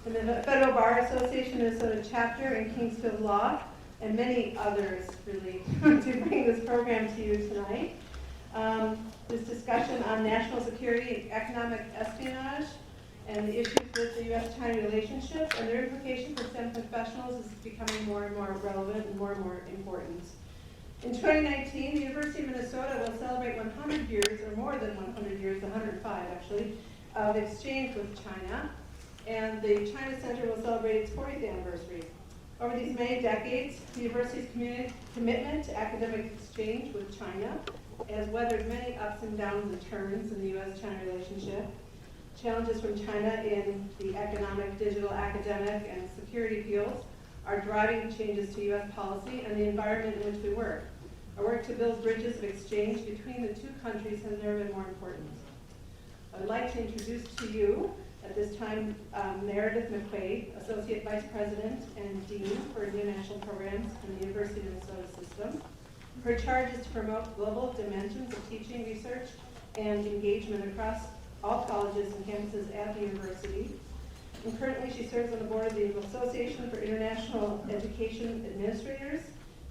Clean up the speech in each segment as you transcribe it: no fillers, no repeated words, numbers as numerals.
and the Federal Bar Association Minnesota chapter and Kingsfield Law, and many others really to bring this program to you tonight. This discussion on national security and economic espionage and the issues with the U.S.-China relationships and their implication for STEM professionals is becoming more and more relevant and more important. In 2019, the University of Minnesota will celebrate 100 years, or more than 100 years, 105 actually, of exchange with China, and the China Center will celebrate its 40th anniversary. Over these many decades, the university's commitment to academic exchange with China has weathered many ups and downs and turns in the U.S.-China relationship. Challenges from China in the economic, digital, academic, and security fields are driving changes to U.S. policy and the environment in which we work. Our work to build bridges of exchange between the two countries has never been more important. I'd like to introduce to you at this time Meredith McQuaid, Associate Vice President and Dean for International Programs in the University of Minnesota System. Her charge is to promote global dimensions of teaching, research, and engagement across all colleges and campuses at the university. And currently she serves on the board of the Association for International Education Administrators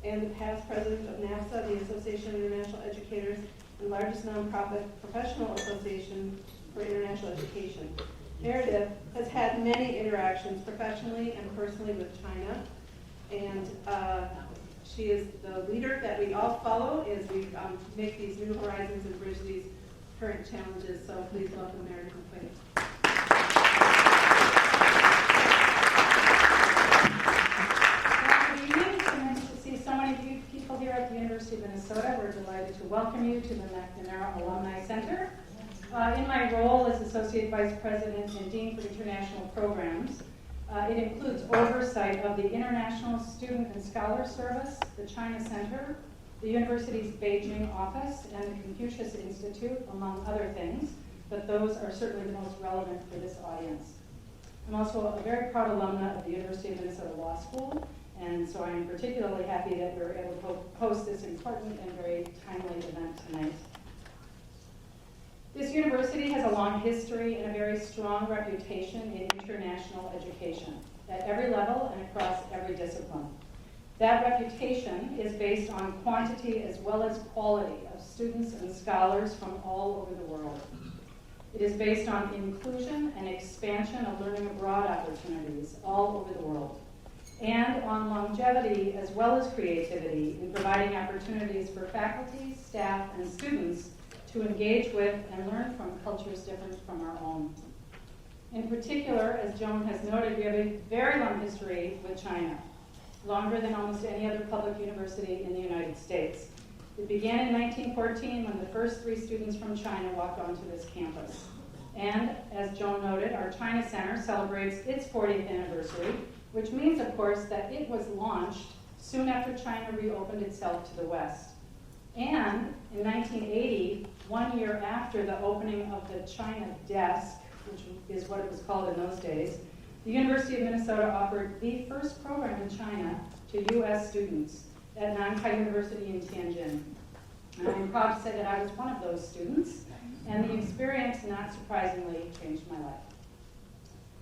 and the past president of NAFSA, the Association of International Educators, and largest nonprofit professional association for international education. Meredith has had many interactions professionally and personally with China, and she is the leader that we all follow as we make these new horizons and bridge these current challenges. So please welcome Meredith McQuaid. Good evening. It's nice to see so many people here at the University of Minnesota. We're delighted to welcome you to the McNamara Alumni Center. In my role as Associate Vice President and Dean for International Programs, it includes oversight of the International Student and Scholar Service, the China Center, the university's Beijing office, and the Confucius Institute, among other things, but those are certainly the most relevant for this audience. I'm also a very proud alumna of the University of Minnesota Law School, and so I'm particularly happy that we're able to host this important and very timely event tonight. This university has a long history and a very strong reputation in international education at every level and across every discipline. That reputation is based on quantity as well as quality of students and scholars from all over the world. It is based on inclusion and expansion of learning abroad opportunities all over the world, and on longevity as well as creativity in providing opportunities for faculty, staff, and students to engage with and learn from cultures different from our own. In particular, as Joan has noted, we have a very long history with China, longer than almost any other public university in the United States. It began in 1914 when the first 3 students from China walked onto this campus. And as Joan noted, our China Center celebrates its 40th anniversary, which means, of course, that it was launched soon after China reopened itself to the West. And in 1980, 1 year after the opening of the China Desk, which is what it was called in those days, the University of Minnesota offered the first program in China to U.S. students at Nankai University in Tianjin. And I'm proud to say that I was one of those students, and the experience, not surprisingly, changed my life.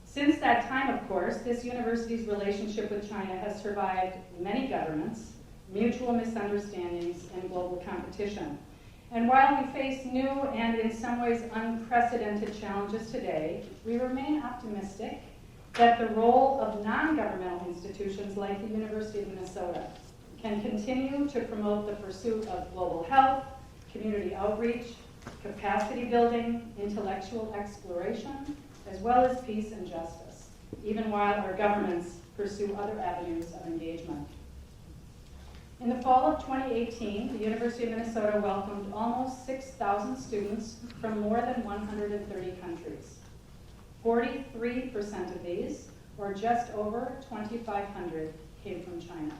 Since that time, of course, this university's relationship with China has survived many governments, mutual misunderstandings, and global competition. And while we face new and in some ways unprecedented challenges today, we remain optimistic that the role of non-governmental institutions like the University of Minnesota can continue to promote the pursuit of global health, community outreach, capacity building, intellectual exploration, as well as peace and justice, even while our governments pursue other avenues of engagement. In the fall of 2018, the University of Minnesota welcomed almost 6,000 students from more than 130 countries. 43% of these, or just over 2,500, came from China.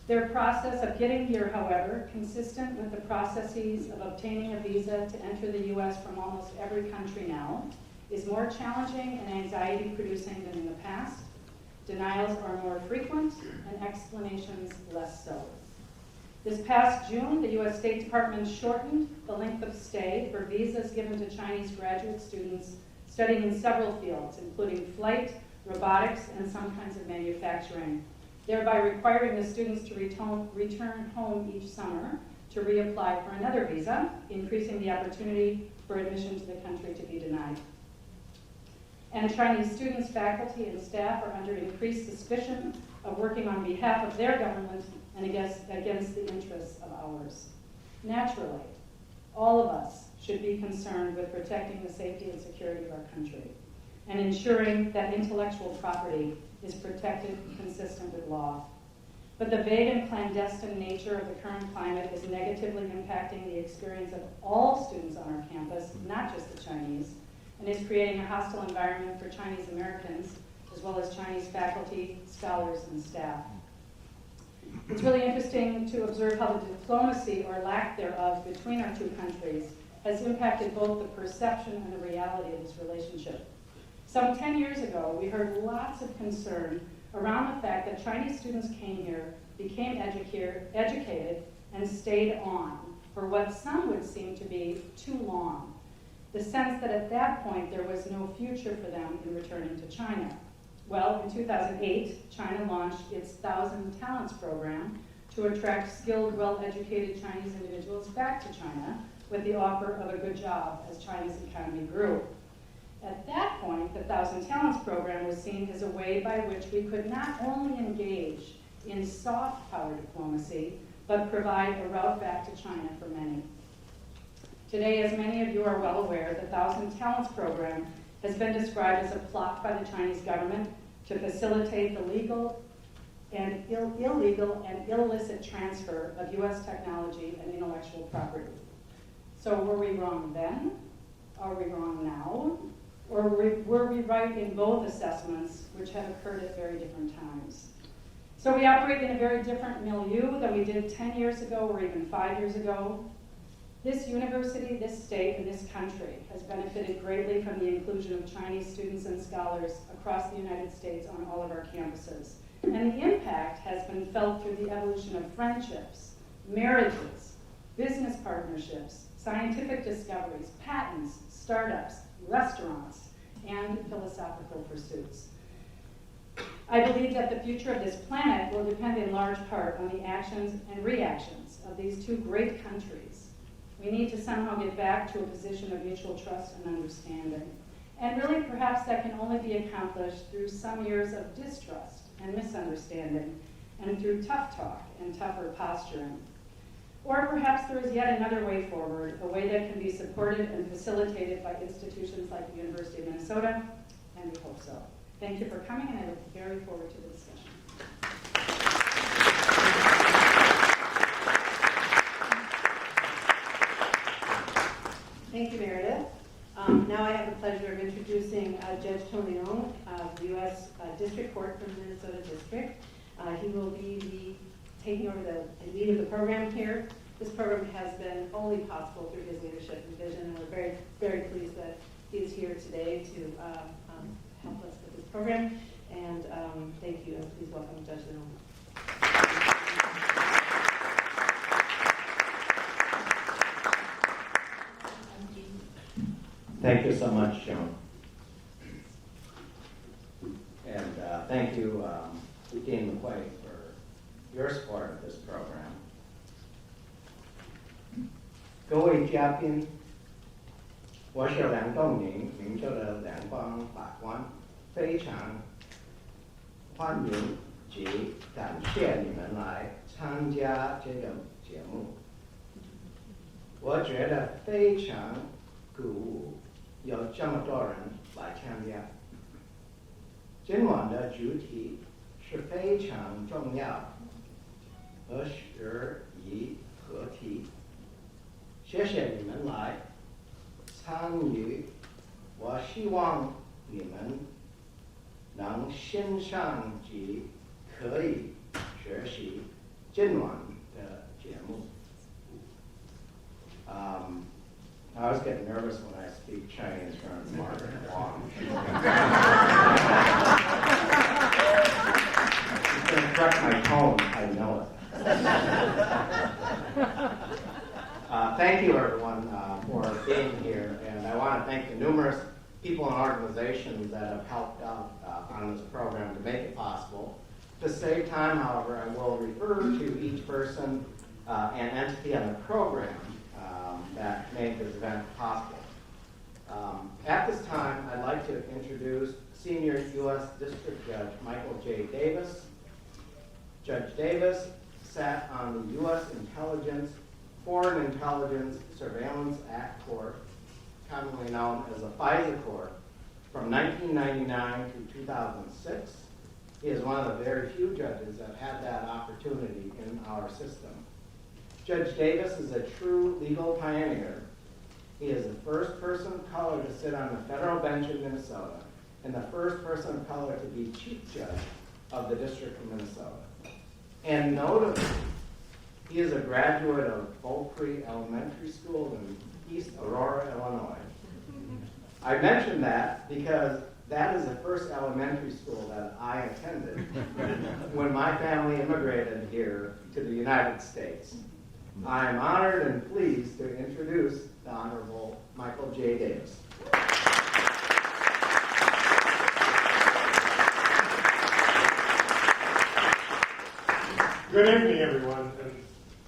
Their process of getting here, however, consistent with the processes of obtaining a visa to enter the U.S. from almost every country now, is more challenging and anxiety-producing than in the past. Denials are more frequent and explanations less so. This past June, the U.S. State Department shortened the length of stay for visas given to Chinese graduate students studying in several fields, including flight, robotics, and some kinds of manufacturing, thereby requiring the students to return home each summer to reapply for another visa, increasing the opportunity for admission to the country to be denied. And Chinese students, faculty, and staff are under increased suspicion of working on behalf of their government and against the interests of ours. Naturally, all of us should be concerned with protecting the safety and security of our country and ensuring that intellectual property is protected and consistent with law. But the vague and clandestine nature of the current climate is negatively impacting the experience of all students on our campus, not just the Chinese, and is creating a hostile environment for Chinese Americans, as well as Chinese faculty, scholars, and staff. It's really interesting to observe how the diplomacy, or lack thereof, between our two countries has impacted both the perception and the reality of this relationship. Some 10 years ago, we heard lots of concern around the fact that Chinese students came here, became educated, and stayed on for what some would seem to be too long. The sense that at that point there was no future for them in returning to China. Well, in 2008, China launched its 1,000 Talents program to attract skilled, well-educated Chinese individuals back to China with the offer of a good job as China's economy grew. At that point, the 1,000 Talents program was seen as a way by which we could not only engage in soft power diplomacy, but provide a route back to China for many. Today, as many of you are well aware, the 1,000 Talents program has been described as a plot by the Chinese government to facilitate the illegal and illicit transfer of U.S. technology and intellectual property. So were we wrong then? Are we wrong now? Or were we right in both assessments, which have occurred at very different times? So we operate in a very different milieu than we did 10 years ago or even 5 years ago. This university, this state, and this country has benefited greatly from the inclusion of Chinese students and scholars across the United States on all of our campuses. And the impact has been felt through the evolution of friendships, marriages, business partnerships, scientific discoveries, patents, startups, restaurants, and philosophical pursuits. I believe that the future of this planet will depend in large part on the actions and reactions of these two great countries. We need to somehow get back to a position of mutual trust and understanding. And really, perhaps that can only be accomplished through some years of distrust and misunderstanding, and through tough talk and tougher posturing. Or perhaps there is yet another way forward, a way that can be supported and facilitated by institutions like the University of Minnesota, and we hope so. Thank you for coming, and I look very forward to the discussion. Thank you, Meredith. Now I have the pleasure of introducing Judge Tony Ong of the U.S. District Court for the Minnesota District. He will be taking over the lead of the program here. This program has been only possible through his leadership and vision, and we're very, very pleased that he is here today to help us with this program. And thank you, and please welcome Judge Ong. Thank you so much, Joan. And thank you, Dean McQuaid, for your support of this program. 各位嘉宾，我是梁栋宁，名州的联邦法官，非常欢迎及感谢你们来参加这个节目。我觉得非常鼓舞。 有这么多人来参加。今晚的主题是非常重要，何时宜何题。谢谢你们来参与，我希望你们能欣赏及可以学习今晚的节目。I always get nervous when I speak Chinese from Margaret Wong. She's going to correct my tone, I know it. Thank you, everyone, for being here, and I want to thank the numerous people in our helped out on this program to make it possible. To save time, however, I will refer to each person and entity on the program that made this event possible. At this time, I'd like to introduce Senior U.S. District Judge Michael J. Davis. Judge Davis sat on the U.S. Foreign Intelligence Surveillance Act Court, commonly known as the FISA Court, from 1999 to 2006. He is one of the very few judges that had that opportunity in our system. Judge Davis is a true legal pioneer. He is the first person of color to sit on the federal bench in Minnesota and the first person of color to be chief judge of the District of Minnesota. And notably, he is a graduate of Oak Creek Elementary School in East Aurora, Illinois. I mention that because that is the first elementary school that I attended when my family immigrated here to the United States. I am honored and pleased to introduce the Honorable Michael J. Davis. Good evening, everyone.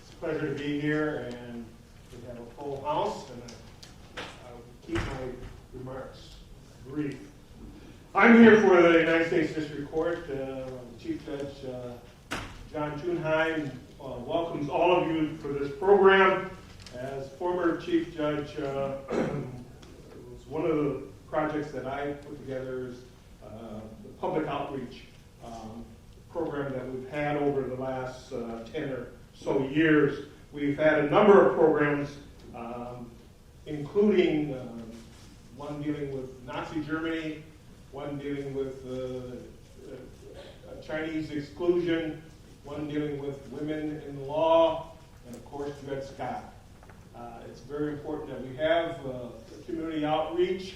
It's a pleasure to be here and to have a full house, and I'll keep my remarks brief. I'm here for the United States District Court. Chief Judge John Thunheim welcomes all of you for this program. As former Chief Judge, it was one of the projects that I put together is the public outreach program that we've had over the last 10 or so years. We've had a number of programs, including one dealing with Nazi Germany, one dealing with Chinese exclusion, one dealing with women in the law, and of course, Dred Scott. It's very important that we have community outreach,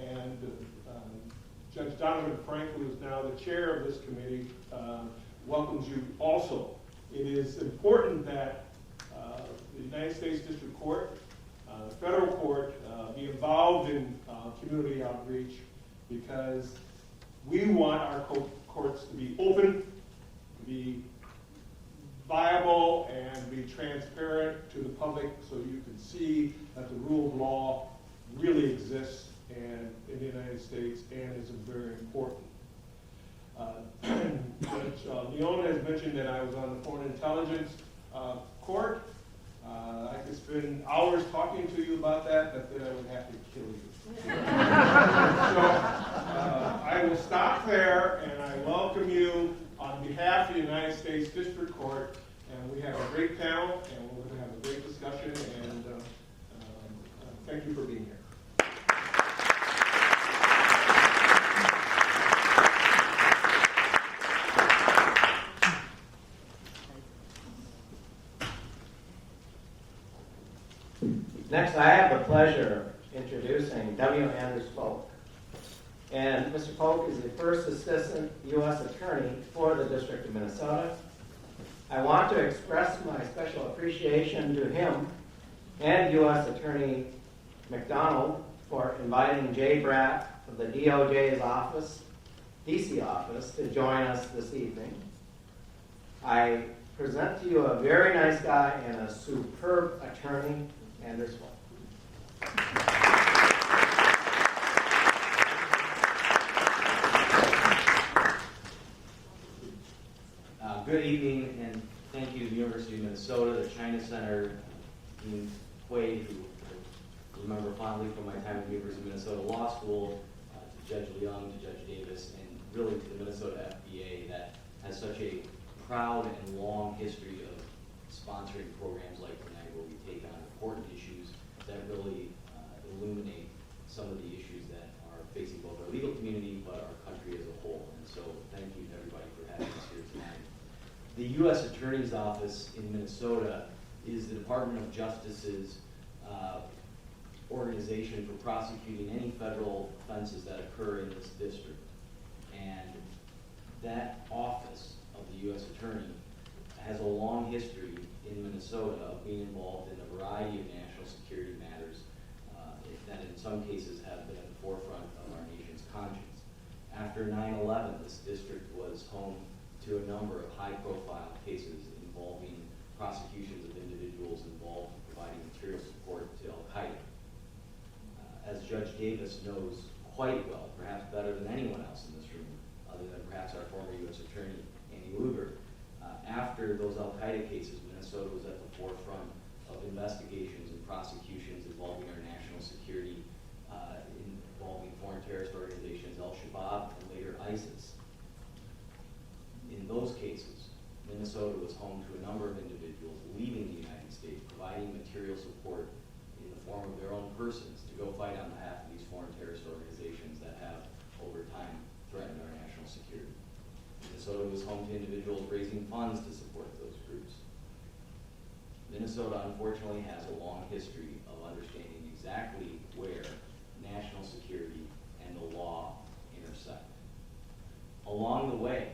and Judge Donovan Frank, who is now the chair of this committee, welcomes you also. It is important that the United States District Court, the federal court, be involved in community outreach, because we want our courts to be open, to be viable, and be transparent to the public, so you can see that the rule of law really exists in the United States and is very important. Judge Leon has mentioned that I was on the Foreign Intelligence Court. I could spend hours talking to you about that, but then I would have to kill you. So I will stop there, and I welcome you on behalf of the United States District Court. And we have a great panel, and we're going to have a great discussion, and thank you for being here. Next, I have the pleasure of introducing W. Anders Polk. And Mr. Polk is the first Assistant U.S. Attorney for the District of Minnesota. I want to express my special appreciation to him and U.S. Attorney McDonald for inviting Jay Bratt of the DOJ's office, D.C. office, to join us this evening. I present to you a very nice guy and a superb attorney, Anders Polk. Good evening, and thank you to the University of Minnesota, the China Center, Dean Quaid, who I remember fondly from my time at the University of Minnesota Law School, to Judge Leung, to Judge Davis, and really to the Minnesota FBA that has such a proud and long history of sponsoring programs like tonight, where we take on important issues that really illuminate some of the issues that are facing both our legal community but our country as a whole. And so thank you to everybody for having us here tonight. The U.S. Attorney's Office in Minnesota is the Department of Justice's organization for prosecuting any federal offenses that occur in this district. And that office of the U.S. Attorney has a long history in Minnesota of being involved in a variety of national security matters that in some cases have been at the forefront of our nation's conscience. after 9/11, this district was home to a number of high-profile cases involving prosecutions of individuals involved in providing material support to Al-Qaeda. As Judge Davis knows quite well, perhaps better than anyone else in this room, other than perhaps our former U.S. Attorney, Annie Lugar, after those Al-Qaeda cases, Minnesota was at the forefront of investigations and prosecutions involving our national security, involving foreign terrorist organizations, Al-Shabaab, and later ISIS. In those cases, Minnesota was home to a number of individuals leaving the United States, providing material support in the form of their own persons to go fight on behalf of these foreign terrorist organizations that have, over time, threatened our national security. Minnesota was home to individuals raising funds to support those groups. Minnesota, unfortunately, has a long history of understanding exactly where national security and the law intersect. Along the way,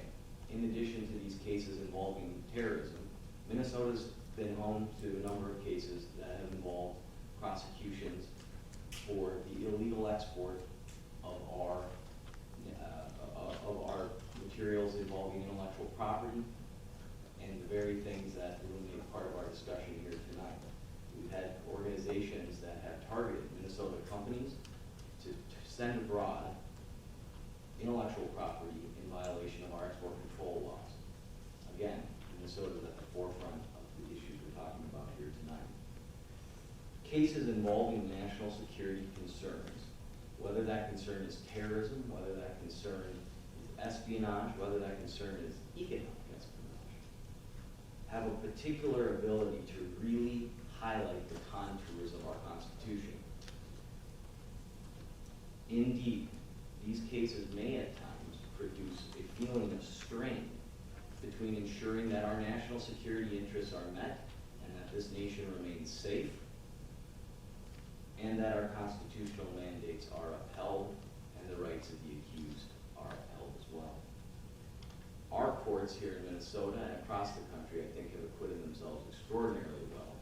in addition to these cases involving terrorism, Minnesota's been home to a number of cases that have involved prosecutions for the illegal export of our materials involving intellectual property and the very things that illuminate part of our discussion here tonight. We've had organizations that have targeted Minnesota companies to send abroad intellectual property in violation of our export control laws. Again, Minnesota is at the forefront of the issues we're talking about here tonight. Cases involving national security concerns, whether that concern is terrorism, whether that concern is espionage, whether that concern is economic espionage, have a particular ability to really highlight the contours of our Constitution. Indeed, these cases may at times produce a feeling of strain between ensuring that our national security interests are met and that this nation remains safe, and that our constitutional mandates are upheld and the rights of the accused are upheld as well. Our courts here in Minnesota and across the country, I think, have acquitted themselves extraordinarily well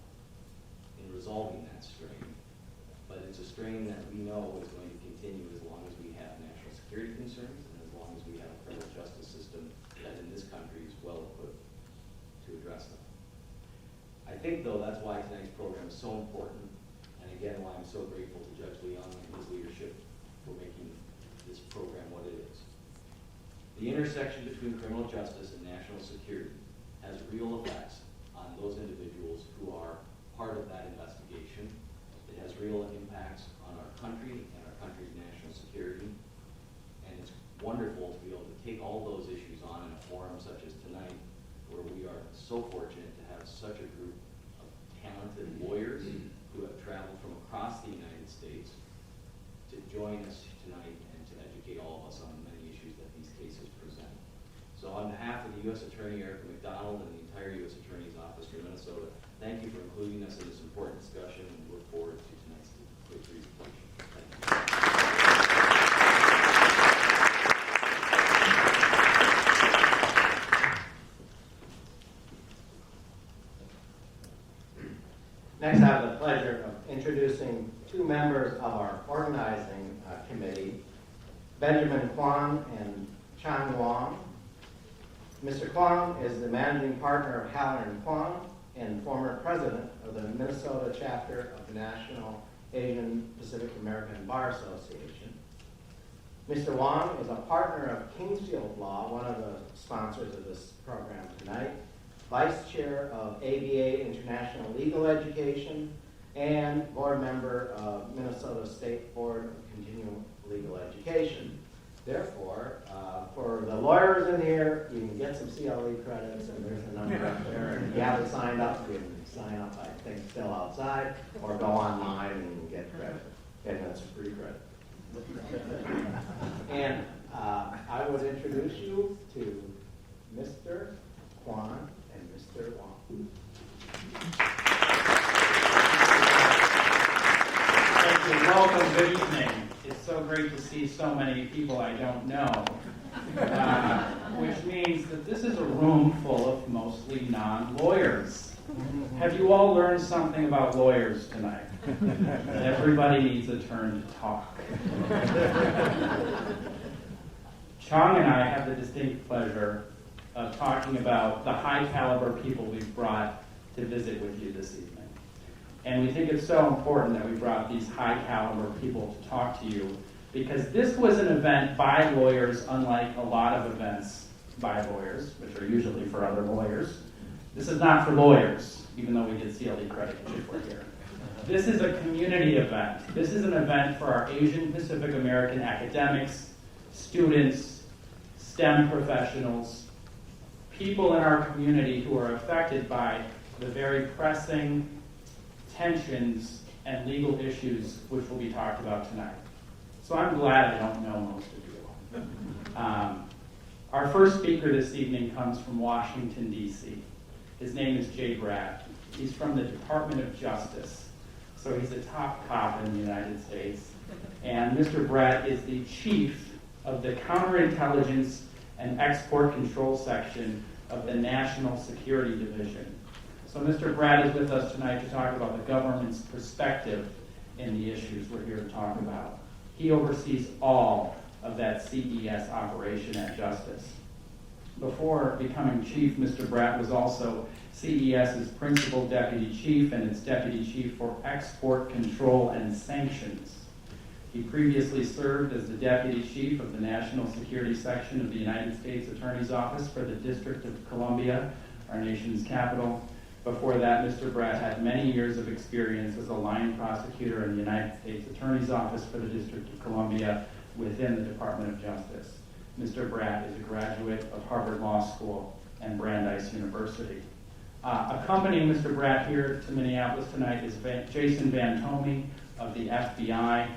in resolving that strain, but it's a strain that we know is going to continue as long as we have national security concerns and as long as we have a criminal justice system that in this country is well equipped to address them. I think, though, that's why tonight's program is so important, and again, why I'm so grateful to Judge Leung and his leadership for making this program what it is. The intersection between criminal justice and national security has real effects on those individuals who are part of that investigation. It has real impacts on our country and our country's national security. And it's wonderful to be able to take all those issues on in a forum such as tonight, where we are so fortunate to have such a group of talented lawyers who have traveled from across the United States to join us tonight and to educate all of us on the many issues that these cases present. So on behalf of the U.S. Attorney Erica McDonald and the entire U.S. Attorney's Office for Minnesota, thank you for including us in this important discussion, and we look forward to tonight's quick presentation. Thank you. Next, I have the pleasure of introducing two members of our organizing committee, Benjamin Kwong and Chan Wong. Mr. Kwong is the managing partner of Halloran Kwong and former president of the Minnesota chapter of the National Asian Pacific American Bar Association. Mr. Wong is a partner of Kingsfield Law, one of the sponsors of this program tonight, vice chair of ABA International Legal Education, and board member of Minnesota State Board of Continuing Legal Education. Therefore, for the lawyers in here, you can get some CLE credits, and there's a number up there. And if you haven't signed up, you can sign up, I think, still outside, or go online and get credit. And that's a free credit. And I would introduce you to Mr. Kwon and Mr. Wong. Thank you. Welcome. Good evening. It's so great to see so many people I don't know, which means that this is a room full of mostly non-lawyers. Have you all learned something about lawyers tonight? Everybody needs a turn to talk. Chong and I have the distinct pleasure of talking about the high caliber people we've brought to visit with you this evening. And we think it's so important that we brought these high caliber people to talk to you, because this was an event by lawyers, unlike a lot of events by lawyers, which are usually for other lawyers. This is not for lawyers, even though we get CLE credit if we're here. This is a community event. This is an event for our Asian Pacific American academics, students, STEM professionals, people in our community who are affected by the very pressing tensions and legal issues which will be talked about tonight. So I'm glad I don't know most of you. Our first speaker this evening comes from Washington, D.C. His name is Jay Bratt. He's from the Department of Justice, so he's a top cop in the United States. And Mr. Bratt is the chief of the Counterintelligence and Export Control Section of the National Security Division. So Mr. Bratt is with us tonight to talk about the government's perspective in the issues we're here to talk about. He oversees all of that CES operation at Justice. Before becoming chief, Mr. Bratt was also CES's principal deputy chief and its deputy chief for export control and sanctions. He previously served as the deputy chief of the National Security Section of the United States Attorney's Office for the District of Columbia, our nation's capital. Before that, Mr. Bratt had many years of experience as a line prosecutor in the United States Attorney's Office for the District of Columbia within the Department of Justice. Mr. Bratt is a graduate of Harvard Law School and Brandeis University. Accompanying Mr. Bratt here to Minneapolis tonight is Jason Van Tomey of the FBI.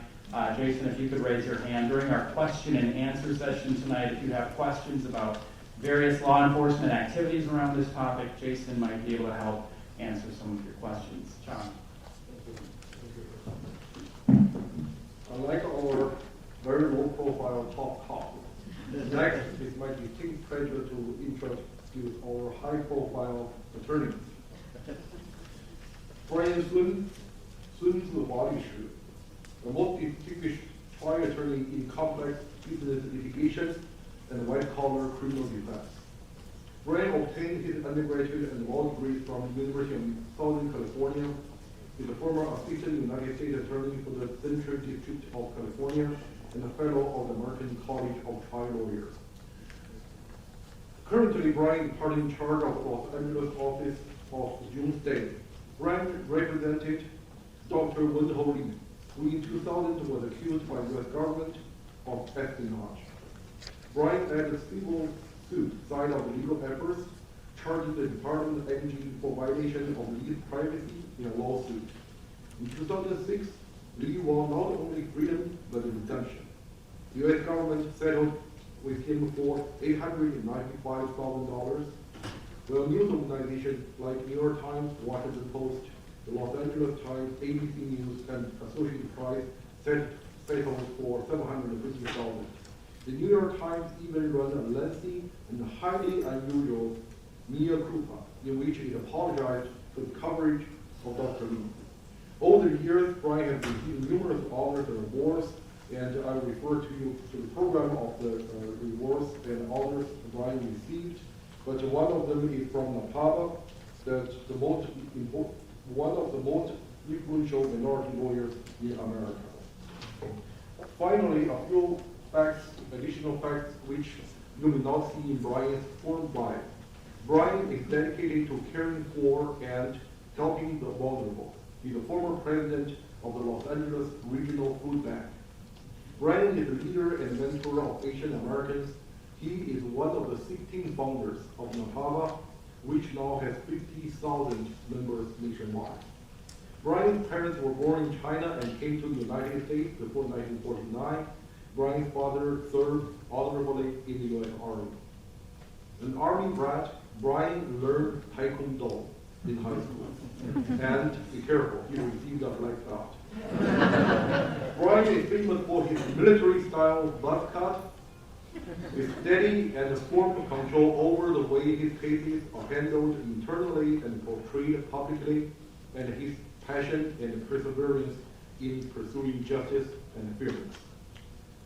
Jason, if you could raise your hand during our question and answer session tonight, if you have questions about various law enforcement activities around this topic, Jason might be able to help answer some of your questions. John. Unlike our very low profile top cop, next it's my distinct pleasure to introduce our high profile attorney. Brian Sun Zihualishi, the most distinguished trial attorney in complex business litigation and white-collar criminal defense. Brian obtained his undergraduate and law degree from the University of Southern California. He's a former assistant United States attorney for the Central District of California and a fellow of the American College of Trial Lawyers. Currently, Brian is part in charge of the Los Angeles office of June State. Brian represented Dr. Wenho Lee, who in 2000 was accused by the U.S. government of espionage. Brian led the civil suit side of the legal efforts, charging the Department of Energy for violation of lease privacy in a lawsuit. In 2006, Lee won not only freedom, but redemption. The U.S. government settled with him for $895,000. Well, news organizations like New York Times, Washington Post, the Los Angeles Times, ABC News, and Associated Press settled for $750,000. The New York Times even ran a lengthy and highly unusual mea culpa, in which it apologized for the coverage of Dr. Lee. Over the years, Brian has received numerous honors and awards, and I refer to you to the program of the rewards and honors Brian received. But one of them is from NAPAVA, one of the most influential minority lawyers in America. Finally, a few additional facts which you may not see in Brian's full bio. Brian is dedicated to caring for and helping the vulnerable. He's a former president of the Los Angeles Regional Food Bank. Brian is a leader and mentor of Asian Americans. He is one of the 16 founders of NAPAVA, which now has 50,000 members nationwide. Brian's parents were born in China and came to the United States before 1949. Brian's father served honorably in the U.S. Army. An Army brat, Brian learned Taekwondo in high school. And be careful, he received a black belt. Brian is famous for his military-style buzz cut, with steady and firm control over the way his cases are handled internally and portrayed publicly, and his passion and perseverance in pursuing justice and fairness.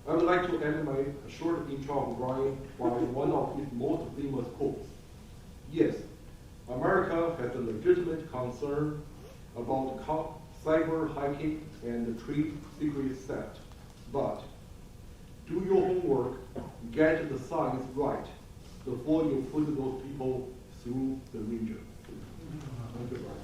I would like to end my short intro of Brian by one of his most famous quotes. Yes, America has a legitimate concern about cyber hacking and trade secrets theft, but do your homework, get the science right before you put those people through the ringer. Thank you, Brian.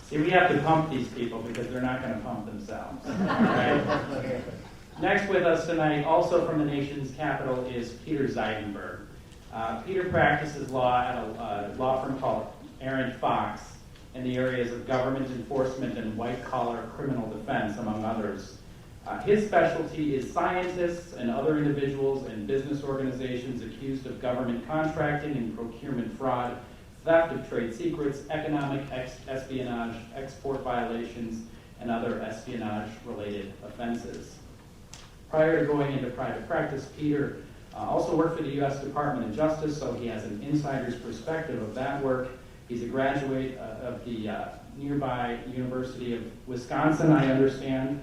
See, we have to pump these people because they're not going to pump themselves. All right? Next with us tonight, also from the nation's capital, is Peter Zeidenberg. Peter practices law at a law firm called Aaron Fox in the areas of government enforcement and white-collar criminal defense, among others. His specialty is scientists and other individuals and business organizations accused of government contracting and procurement fraud, theft of trade secrets, economic espionage, export violations, and other espionage-related offenses. Prior to going into private practice, Peter also worked for the U.S. Department of Justice, so he has an insider's perspective of that work. He's a graduate of the nearby University of Wisconsin, I understand.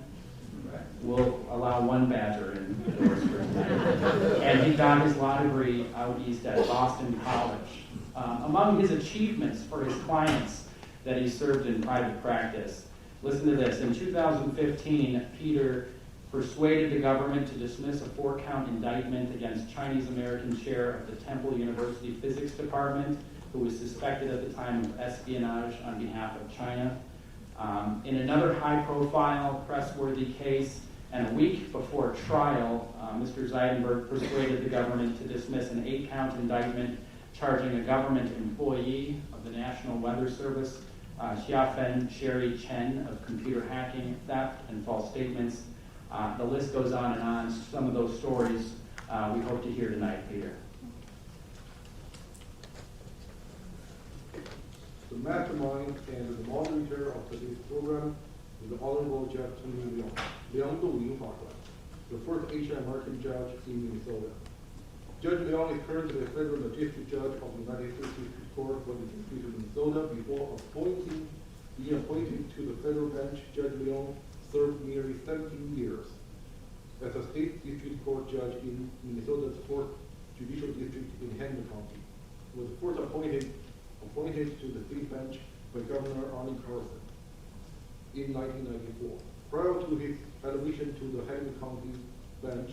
We'll allow one Badger indoors for tonight. And he got his law degree out east at Boston College. Among his achievements for his clients that he served in private practice, listen to this. In 2015, Peter persuaded the government to dismiss a 4-count indictment against Chinese-American chair of the Temple University Physics Department, who was suspected at the time of espionage on behalf of China. In another high-profile, press-worthy case, and a week before trial, Mr. Zeidenberg persuaded the government to dismiss an 8-count indictment charging a government employee of the National Weather Service, Xiafen Sherry Chen, of computer hacking, theft, and false statements. The list goes on and on. Some of those stories we hope to hear tonight, Peter. The mastermind and the moderator of today's program is the Honorable Judge Tony Liang Dongling Huaguan, the first Asian American judge in Minnesota. Judge Liang is currently a federal magistrate judge of the United States District Court for the District of Minnesota. Before being appointed to the federal bench, Judge Liang served nearly 17 years as a state district court judge in Minnesota's 4th Judicial District in Henry County. He was first appointed to the state bench by Governor Arne Carlson in 1994. Prior to his elevation to the Henry County bench,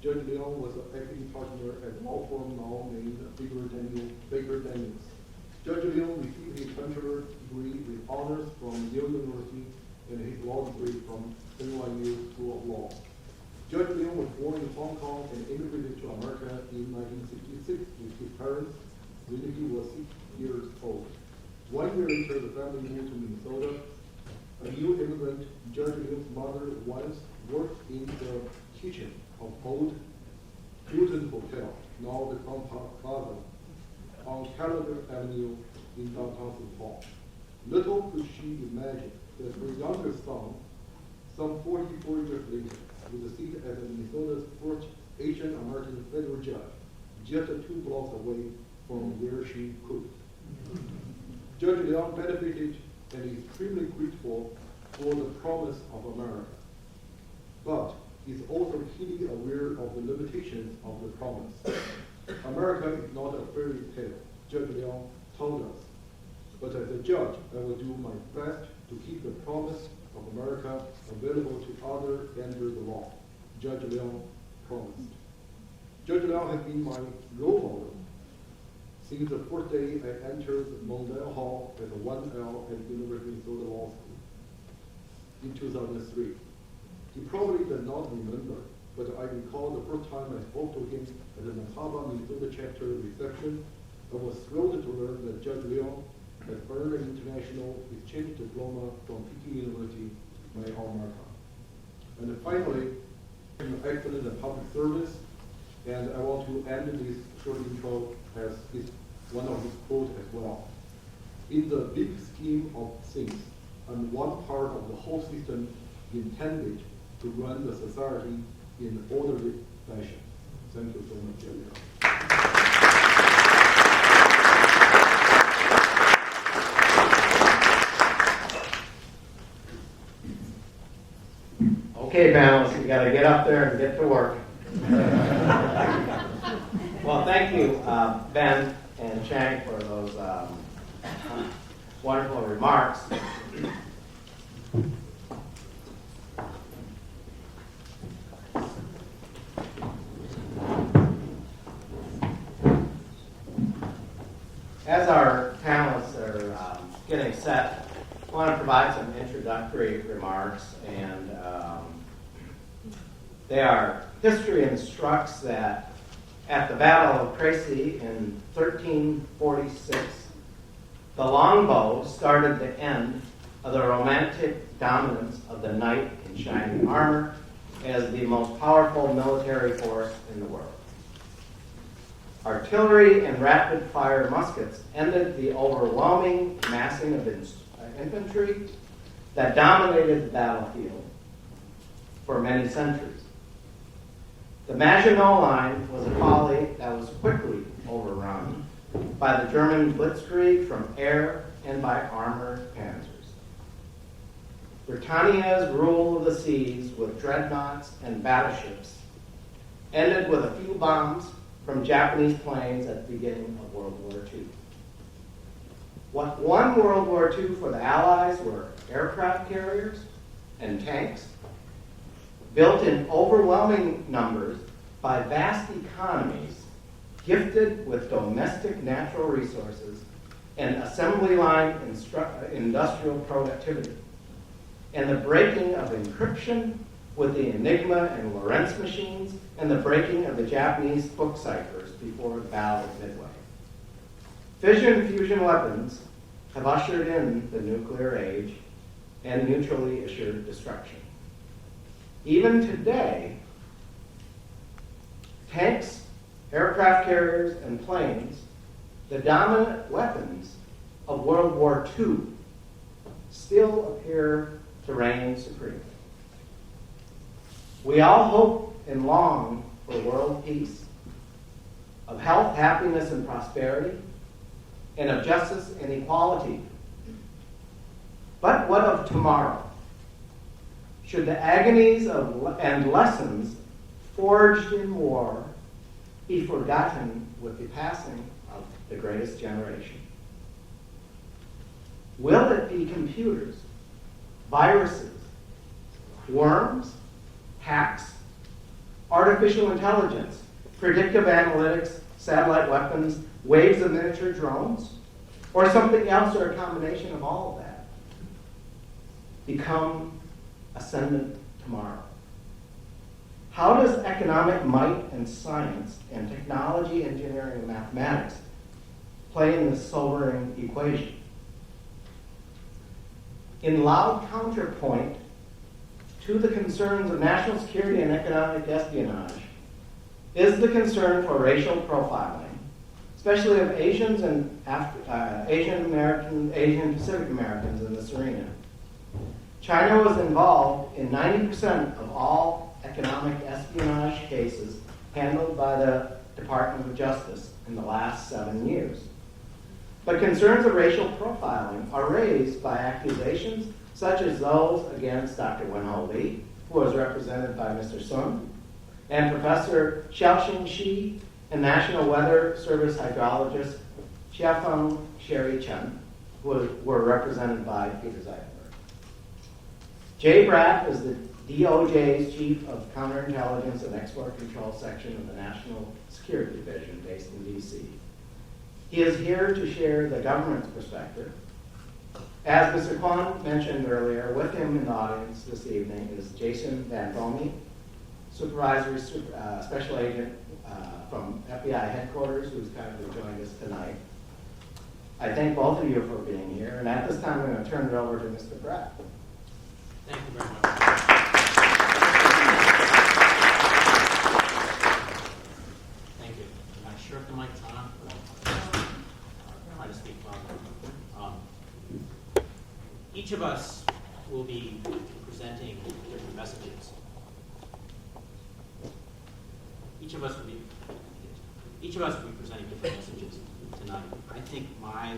Judge Liang was an acting partner at a law firm now named Baker Daniels. Judge Liang received his bachelor's degree with honors from Yale University and his law degree from NYU School of Law. Judge Liang was born in Hong Kong and immigrated to America in 1966 with his parents when he was 6 years old. 1 year later, the family moved to Minnesota. A new immigrant, Judge Liang's mother once worked in the kitchen of old Hilton Hotel, now the Crown Plaza, on Callender Avenue in downtown St. Paul. Little could she imagine that her younger son, some 44 years later, with a seat as Minnesota's first Asian American federal judge, just 2 blocks away from where she could. Judge Liang benefited and is extremely grateful for the promise of America, but is also keenly aware of the limitations of the promise. America is not a fairy tale, Judge Liang told us, but as a judge, I will do my best to keep the promise of America available to others under the law. Judge Liang promised. Judge Liang has been my role model since the first day I entered Mondale Hall as a 1L at University of Minnesota Law School in 2003. He probably does not remember, but I recall the first time I spoke to him at the Nataba, Minnesota chapter reception. I was thrilled to learn that Judge Liang has earned an international exchange diploma from Peking University, my alma mater. And finally, excellent in public service, and I want to end this short intro as one of his quotes as well. In the big scheme of things, I'm one part of the whole system intended to run the society in an orderly fashion. Thank you so much, Jerry. Okay, panelists, you gotta get up there and get to work. Well, thank you, Ben and Chang, for those wonderful remarks. As our panelists are getting set, I want to provide some introductory remarks, and they are: history instructs that at the Battle of Crécy in 1346, the longbow started the end of the romantic dominance of the knight in shining armor as the most powerful military force in the world. Artillery and rapid-fire muskets ended the overwhelming massing of infantry that dominated the battlefield for many centuries. The Maginot Line was a folly that was quickly overrun by the German blitzkrieg from air and by armored panzers. Britannia's rule of the seas with dreadnoughts and battleships ended with a few bombs from Japanese planes at the beginning of World War II. What won World War II for the Allies were aircraft carriers and tanks, built in overwhelming numbers by vast economies, gifted with domestic natural resources and assembly line industrial productivity, and the breaking of encryption with the Enigma and Lorentz machines, and the breaking of the Japanese book ciphers before the Battle of Midway. Fission-fusion weapons have ushered in the nuclear age and mutually assured destruction. Even today, tanks, aircraft carriers, and planes, the dominant weapons of World War II, still appear to reign supreme. We all hope and long for world peace, of health, happiness, and prosperity, and of justice and equality. But what of tomorrow? Should the agonies and lessons forged in war be forgotten with the passing of the greatest generation? Will it be computers, viruses, worms, hacks, artificial intelligence, predictive analytics, satellite weapons, waves of miniature drones, or something else, or a combination of all of that, become ascendant tomorrow? How does economic might and science and technology, engineering, and mathematics play in this sobering equation? In loud counterpoint to the concerns of national security and economic espionage is the concern for racial profiling, especially of Asians and Asian Pacific Americans in this arena. China was involved in 90% of all economic espionage cases handled by the Department of Justice in the last 7 years. But concerns of racial profiling are raised by accusations such as those against Dr. Wenho Lee, who was represented by Mr. Sun, and Professor Xiaoxing Shi, and National Weather Service hydrologist Xiafeng Sherry Chen, who were represented by Peter Zeitler. Jay Bratt is the DOJ's Chief of Counterintelligence and Export Control Section of the National Security Division based in D.C. He is here to share the government's perspective. As Mr. Kwan mentioned earlier, with him in the audience this evening is Jason Van Bommey, Supervisory Special Agent from FBI headquarters, who's kindly joined us tonight. I thank both of you for being here, and at this time I'm going to turn it over to Mr. Bratt. Thank you very much. Thank you. I'm not sure if the mic's on, but I'll try to speak loudly. Each of us will be presenting different messages. Each of us will be presenting different messages tonight. I think my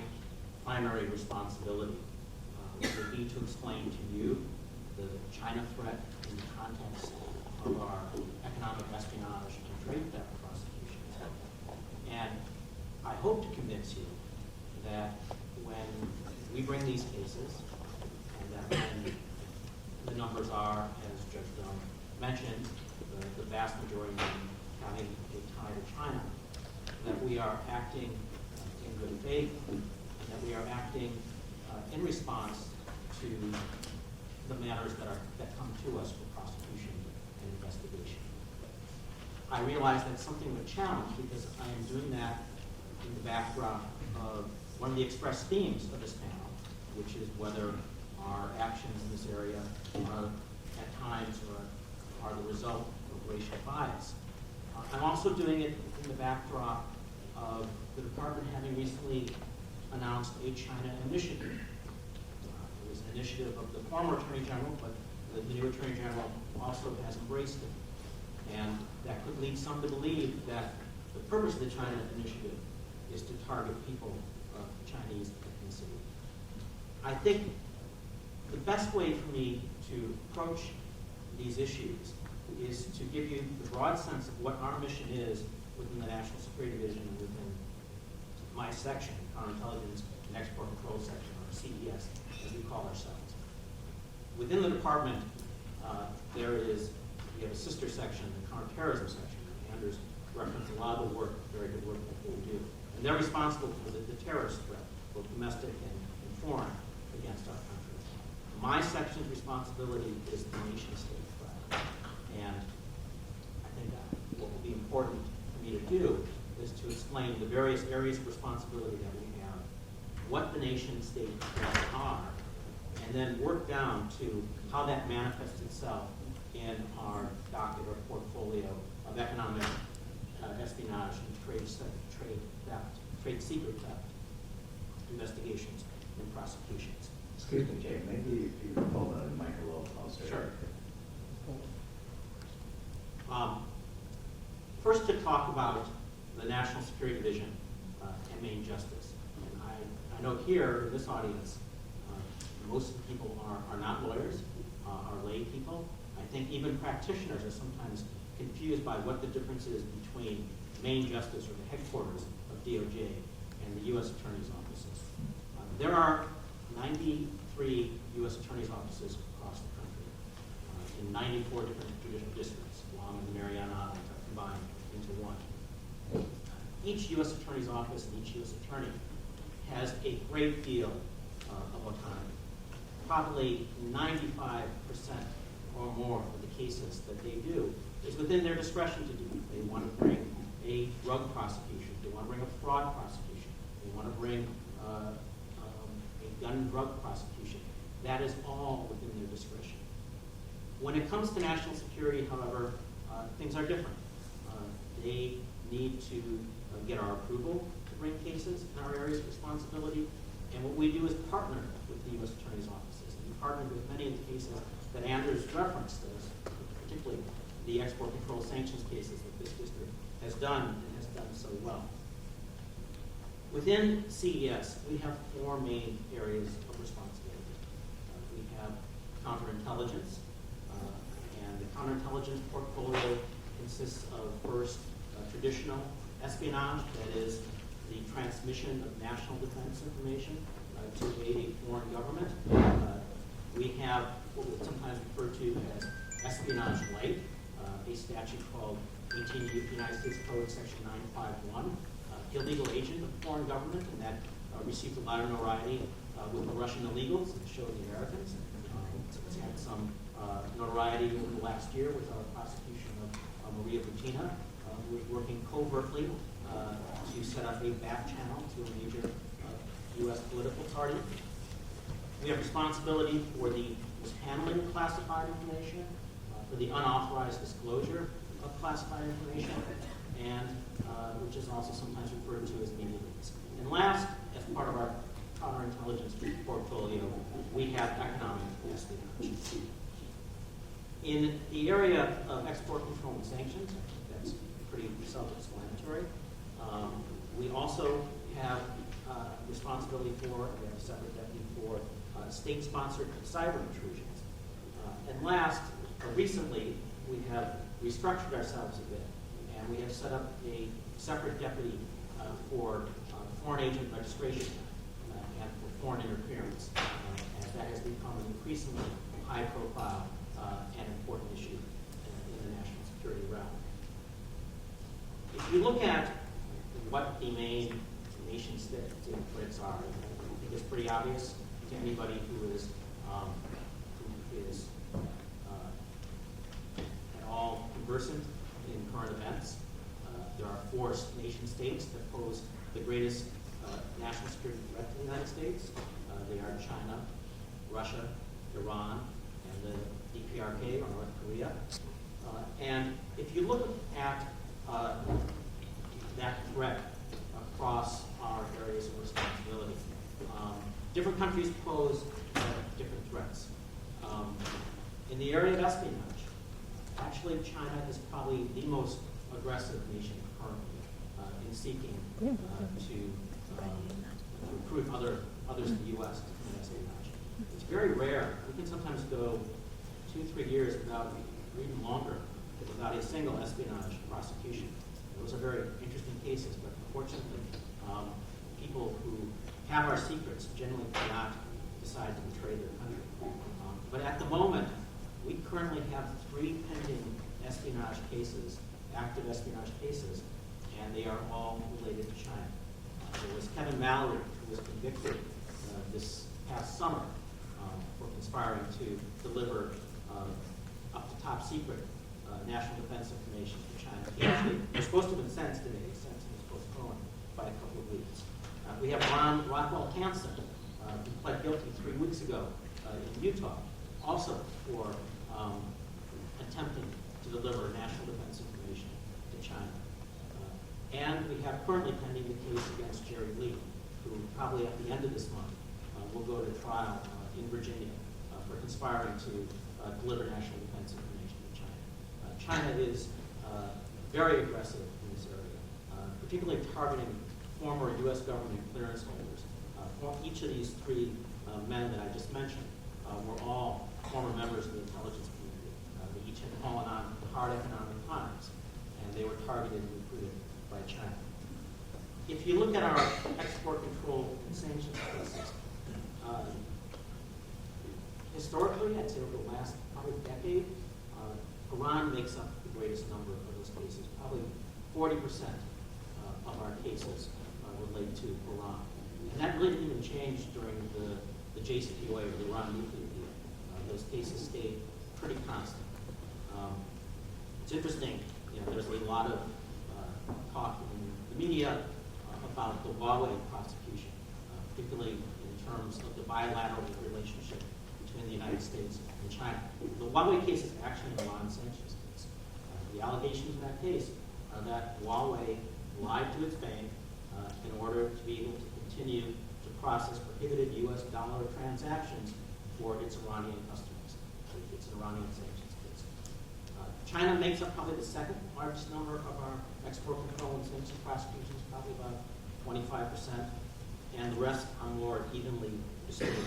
primary responsibility would be to explain to you the China threat in the context of our economic espionage and trade theft prosecutions. And I hope to convince you that when we bring these cases, and that when the numbers are, as Judge Brown mentioned, the vast majority of them having a tie to China, that we are acting in good faith, and that we are acting in response to the matters that come to us for prosecution and investigation. I realize that's something of a challenge because I am doing that in the backdrop of one of the express themes of this panel, which is whether our actions in this area are at times are the result of racial bias. I'm also doing it in the backdrop of the department having recently announced a China initiative. It was an initiative of the former Attorney General, but the new Attorney General also has embraced it. And that could lead some to believe that the purpose of the China initiative is to target people of Chinese ethnicity. I think the best way for me to approach these issues is to give you the broad sense of what our mission is within the National Security Division and within my section, Counterintelligence and Export Control Section, or CES, as we call ourselves. Within the department, we have a sister section, the Counterterrorism section. Anders referenced a lot of the work, very good work that we do. And they're responsible for the terrorist threat, both domestic and foreign, against our country. My section's responsibility is the nation-state threat. And I think what will be important for me to do is to explain the various areas of responsibility that we have, what the nation-state threats are, and then work down to how that manifests itself in our docket or portfolio of economic espionage and trade secret theft, investigations, and prosecutions. Excuse me, Jay, maybe if you could pull the mic a little closer. Sure. First, to talk about the National Security Division and Main Justice. And I know here in this audience, most of the people are not lawyers, are lay people. I think even practitioners are sometimes confused by what the difference is between Main Justice or the headquarters of DOJ and the U.S. Attorney's offices. There are 93 U.S. Attorney's offices across the country in 94 different judicial districts, Guam and the Mariana Islands are combined into one. Each U.S. Attorney's office and each U.S. Attorney has a great deal of autonomy. Probably 95% or more of the cases that they do is within their discretion to do. They want to bring a drug prosecution. They want to bring a fraud prosecution. They want to bring a gun and drug prosecution. That is all within their discretion. When it comes to national security, however, things are different. They need to get our approval to bring cases in our areas of responsibility. And what we do is partner with the U.S. Attorney's offices. And we partner with many of the cases that Anders referenced, particularly the export control sanctions cases that this district has done and has done so well. Within CES, we have four main areas of responsibility. We have counterintelligence, and the counterintelligence portfolio consists of first traditional espionage, that is the transmission of national defense information to aid a foreign government. We have what we sometimes refer to as espionage light, a statute called 18 United States Code Section 951, illegal agent of a foreign government, and that received a lot of notoriety with the Russian illegals and the show of the Americans. It's had some notoriety over the last year with our prosecution of Maria Butina, who was working covertly to set up a back channel to a major U.S. political party. We have responsibility for the handling of classified information, for the unauthorized disclosure of classified information, and which is also sometimes referred to as media leaks. And last, as part of our counterintelligence portfolio, we have economic espionage. In the area of export control and sanctions, I think that's pretty self-explanatory. We also have responsibility for, we have a separate deputy for state-sponsored cyber intrusions. And last, recently, we have restructured ourselves a bit, and we have set up a separate deputy for foreign agent registration and for foreign interference, as that has become an increasingly high-profile and important issue in the national security realm. If you look at what the main nation-state threats are, I think it's pretty obvious to anybody who is at all conversant in current events. There are 4 nation-states that pose the greatest national security threat to the United States. They are China, Russia, Iran, and the DPRK, or North Korea. And if you look at that threat across our areas of responsibility, different countries pose different threats. In the area of espionage, actually China is probably the most aggressive nation currently in seeking to recruit others in the U.S. to commit espionage. It's very rare. We can sometimes go 2-3 years without, or even longer, without a single espionage prosecution. Those are very interesting cases, but unfortunately, people who have our secrets generally cannot decide to betray their country. But at the moment, we currently have 3 pending espionage cases, active espionage cases, and they are all related to China. There was Kevin Mallory, who was convicted this past summer for conspiring to deliver up to top secret national defense information to China. He actually was supposed to have been sentenced today. His sentence was postponed by a couple of weeks. We have Rockwell Hansen, who pled guilty 3 weeks ago in Utah, also for attempting to deliver national defense information to China. And we have currently pending the case against Jerry Lee, who probably at the end of this month will go to trial in Virginia for conspiring to deliver national defense information to China. China is very aggressive in this area, particularly targeting former U.S. government clearance holders. Each of these 3 men that I just mentioned were all former members of the intelligence community. They each had fallen on hard economic times, and they were targeted and recruited by China. If you look at our export control and sanctions cases, historically, I'd say over the last probably decade, Iran makes up the greatest number of those cases. Probably 40% of our cases relate to Iran. And that really didn't even change during the JCPOA, or the Iran nuclear deal. Those cases stayed pretty constant. It's interesting, there's a lot of talk in the media about the Huawei prosecution, particularly in terms of the bilateral relationship between the United States and China. The Huawei case is actually an Iran sanctions case. The allegations in that case are that Huawei lied to its bank in order to be able to continue to process prohibited U.S. dollar transactions for its Iranian customers. It's an Iranian sanctions case. China makes up probably the 2nd largest number of our export control and sanctions prosecutions, probably about 25%, and the rest are more evenly distributed.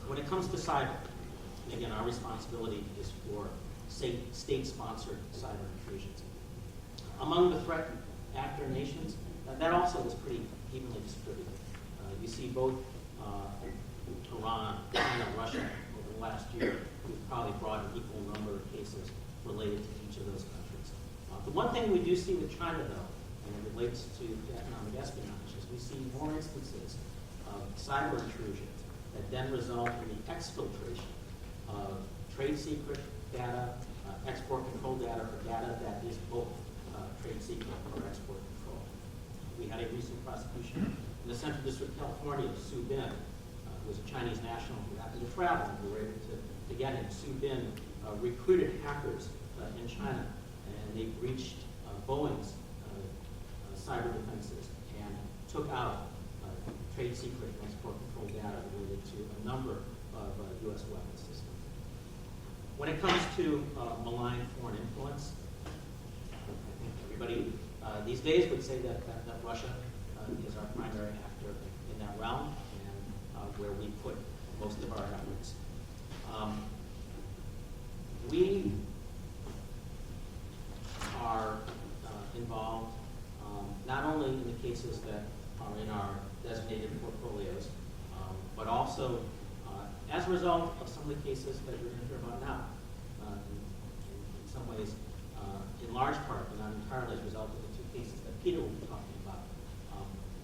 When it comes to cyber, again, our responsibility is for state-sponsored cyber intrusions. Among the threat actor nations, that also is pretty evenly distributed. You see both Iran, China, Russia over the last year. We've probably brought an equal number of cases related to each of those countries. The one thing we do see with China, though, and it relates to economic espionage, is we see more instances of cyber intrusions that then result in the exfiltration of trade secret data, export control data, or data that is both trade secret or export control. We had a recent prosecution in the Central District of California of Su Bin, who was a Chinese national who happened to travel, and we were able to get him. Su Bin recruited hackers in China, and they breached Boeing's cyber defenses and took out trade secret and export control data related to a number of U.S. weapons systems. When it comes to malign foreign influence, I think everybody these days would say that Russia is our primary actor in that realm, and where we put most of our efforts. We are involved not only in the cases that are in our designated portfolios, but also as a result of some of the cases that you're going to hear about now. In some ways, in large part, but not entirely as a result of the two cases that Peter will be talking about.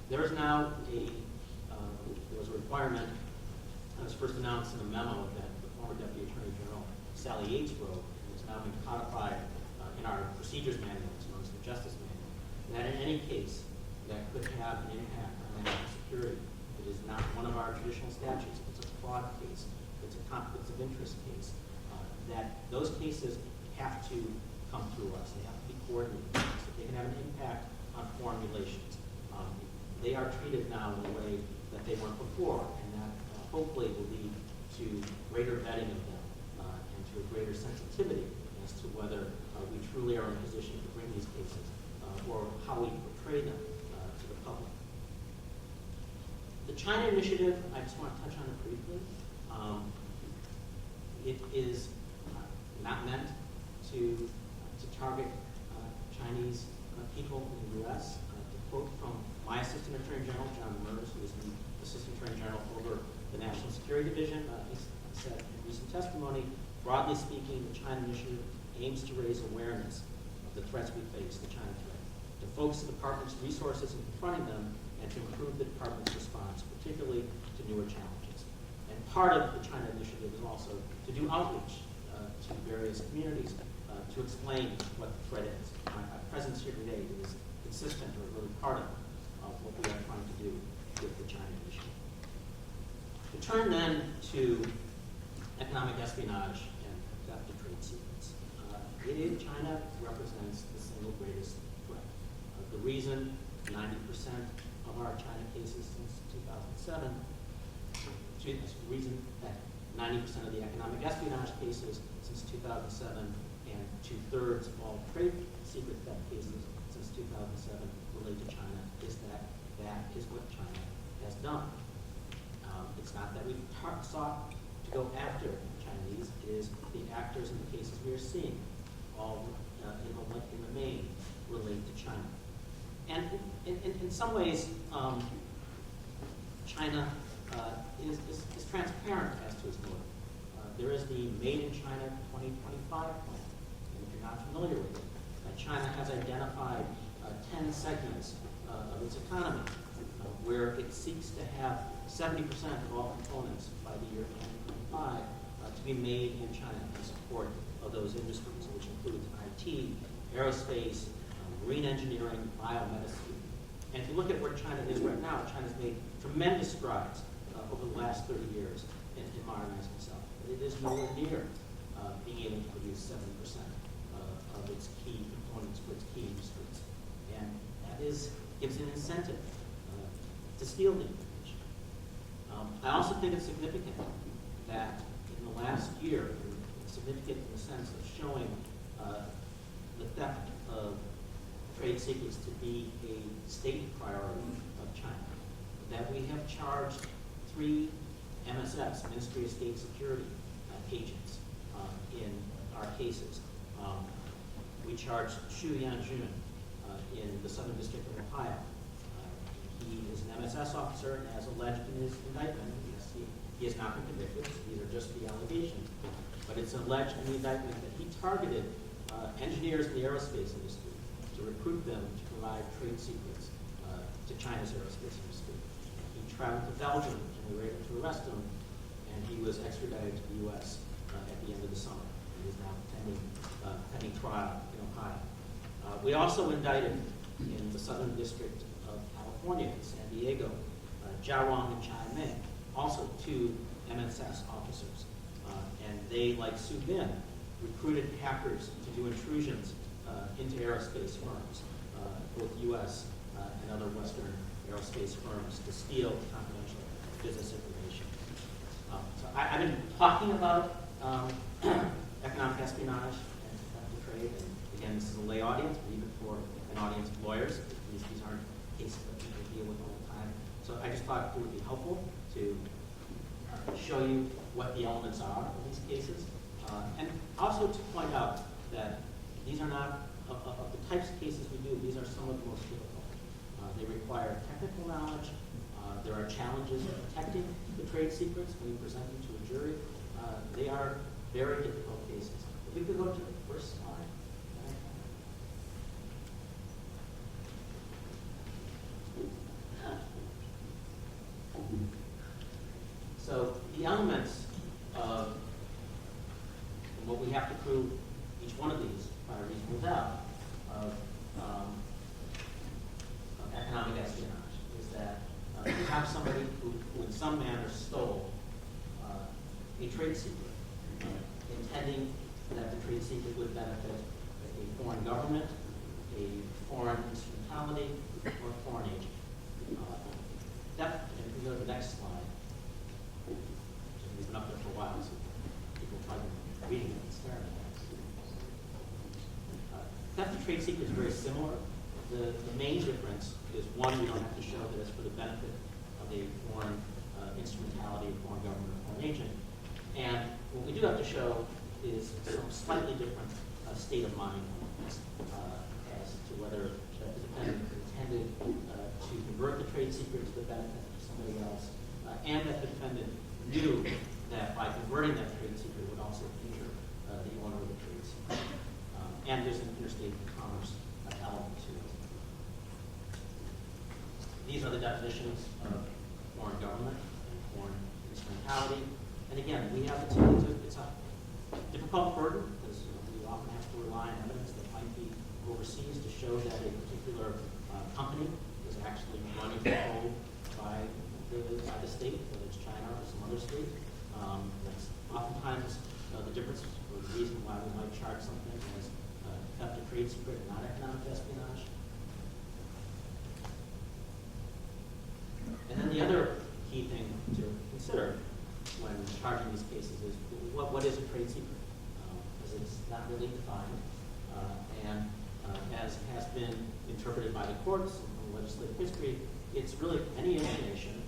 There is now there was a requirement that was first announced in a memo that the former Deputy Attorney General Sally Yates wrote, and it's now been codified in our procedures manual, as well as the justice manual, that in any case that could have an impact on national security, it is not one of our traditional statutes. It's a fraud case. It's a conflicts of interest case. That those cases have to come through us. They have to be coordinated so they can have an impact on foreign relations. They are treated now in a way that they weren't before, and that hopefully will lead to greater vetting of them and to a greater sensitivity as to whether we truly are in a position to bring these cases or how we portray them to the public. The China Initiative, I just want to touch on it briefly. It is not meant to target Chinese people in the U.S. To quote from my Assistant Attorney General, John Mers, who is the Assistant Attorney General over the National Security Division, he said in recent testimony, broadly speaking, the China Initiative aims to raise awareness of the threats we face, the China threat, to focus the department's resources in confronting them, and to improve the department's response, particularly to newer challenges. And part of the China Initiative is also to do outreach to various communities to explain what the threat is. My presence here today is consistent or really part of what we are trying to do with the China Initiative. To turn then to economic espionage and theft of trade secrets. China represents the single greatest threat. The reason 90% of our China cases since 2007, the reason that 90% of the economic espionage cases since 2007 and 2/3 of all trade secret theft cases since 2007 relate to China is that is what China has done. It's not that we've sought to go after Chinese, it is the actors in the cases we are seeing all in the main relate to China. And in some ways, China is transparent as to its motive. There is the Made in China 2025 plan, and if you're not familiar with it, China has identified 10 segments of its economy where it seeks to have 70% of all components by the year 2025 to be made in China in support of those industries, which includes IT, aerospace, marine engineering, biomedicine. And if you look at where China is right now, China's made tremendous strides over the last 30 years in modernizing itself. But it is nowhere near being able to produce 70% of its key components for its key industries. And that gives an incentive to steal the information. I also think it's significant that in the last year, significant in the sense of showing the theft of trade secrets to be a state priority of China, that we have charged 3 MSS, Ministry of State Security agents in our cases. We charged Xu Yanjun in the Southern District of Ohio. He is an MSS officer and as alleged in his indictment. Yes, he has not been convicted. These are just the allegations. But it's alleged in the indictment that he targeted engineers in the aerospace industry to recruit them to provide trade secrets to China's aerospace industry. He traveled to Belgium and we were able to arrest him, and he was extradited to the U.S. At the end of the summer. He is now pending trial in Ohio. We also indicted in the Southern District of California, in San Diego, Jia Wang and Chai Mei, also 2 MSS officers. And they, like Su Bin, recruited hackers to do intrusions into aerospace firms, both U.S. and other Western aerospace firms, to steal confidential business information. So I've been talking about economic espionage and theft of trade, and again, this is a lay audience, but even for an audience of lawyers, these aren't cases that people deal with all the time. So I just thought it would be helpful to show you what the elements are in these cases, and also to point out that these are not, of the types of cases we do, these are some of the most difficult. They require technical knowledge. There are challenges in protecting the trade secrets when you present them to a jury. They are very difficult cases. If we could go to the first slide. So the elements of what we have to prove each one of these by a reasonable doubt of economic espionage is that you have somebody who in some manner stole a trade secret, intending that the trade secret would benefit a foreign government, a foreign instrumentality, or a foreign agent. If we go to the next slide, we've been up there for a while, so people are probably reading it and staring at it. Theft of trade secret is very similar. The main difference is, one, we don't have to show that it's for the benefit of a foreign instrumentality, a foreign government, or foreign agent. And what we do have to show is some slightly different state of mind as to whether the defendant intended to convert the trade secret to the benefit of somebody else, and that the defendant knew that by converting that trade secret would also injure the owner of the trade secret. And there's an interstate commerce element to it. These are the definitions of foreign government and foreign instrumentality. And again, we have it's a difficult burden because we often have to rely on evidence that might be overseas to show that a particular company is actually running controlled by the state, whether it's China or some other state. That's oftentimes the difference or the reason why we might charge something as theft of trade secret and not economic espionage. And then the other key thing to consider when charging these cases is what is a trade secret? Because it's not really defined. And as has been interpreted by the courts and from legislative history, it's really any information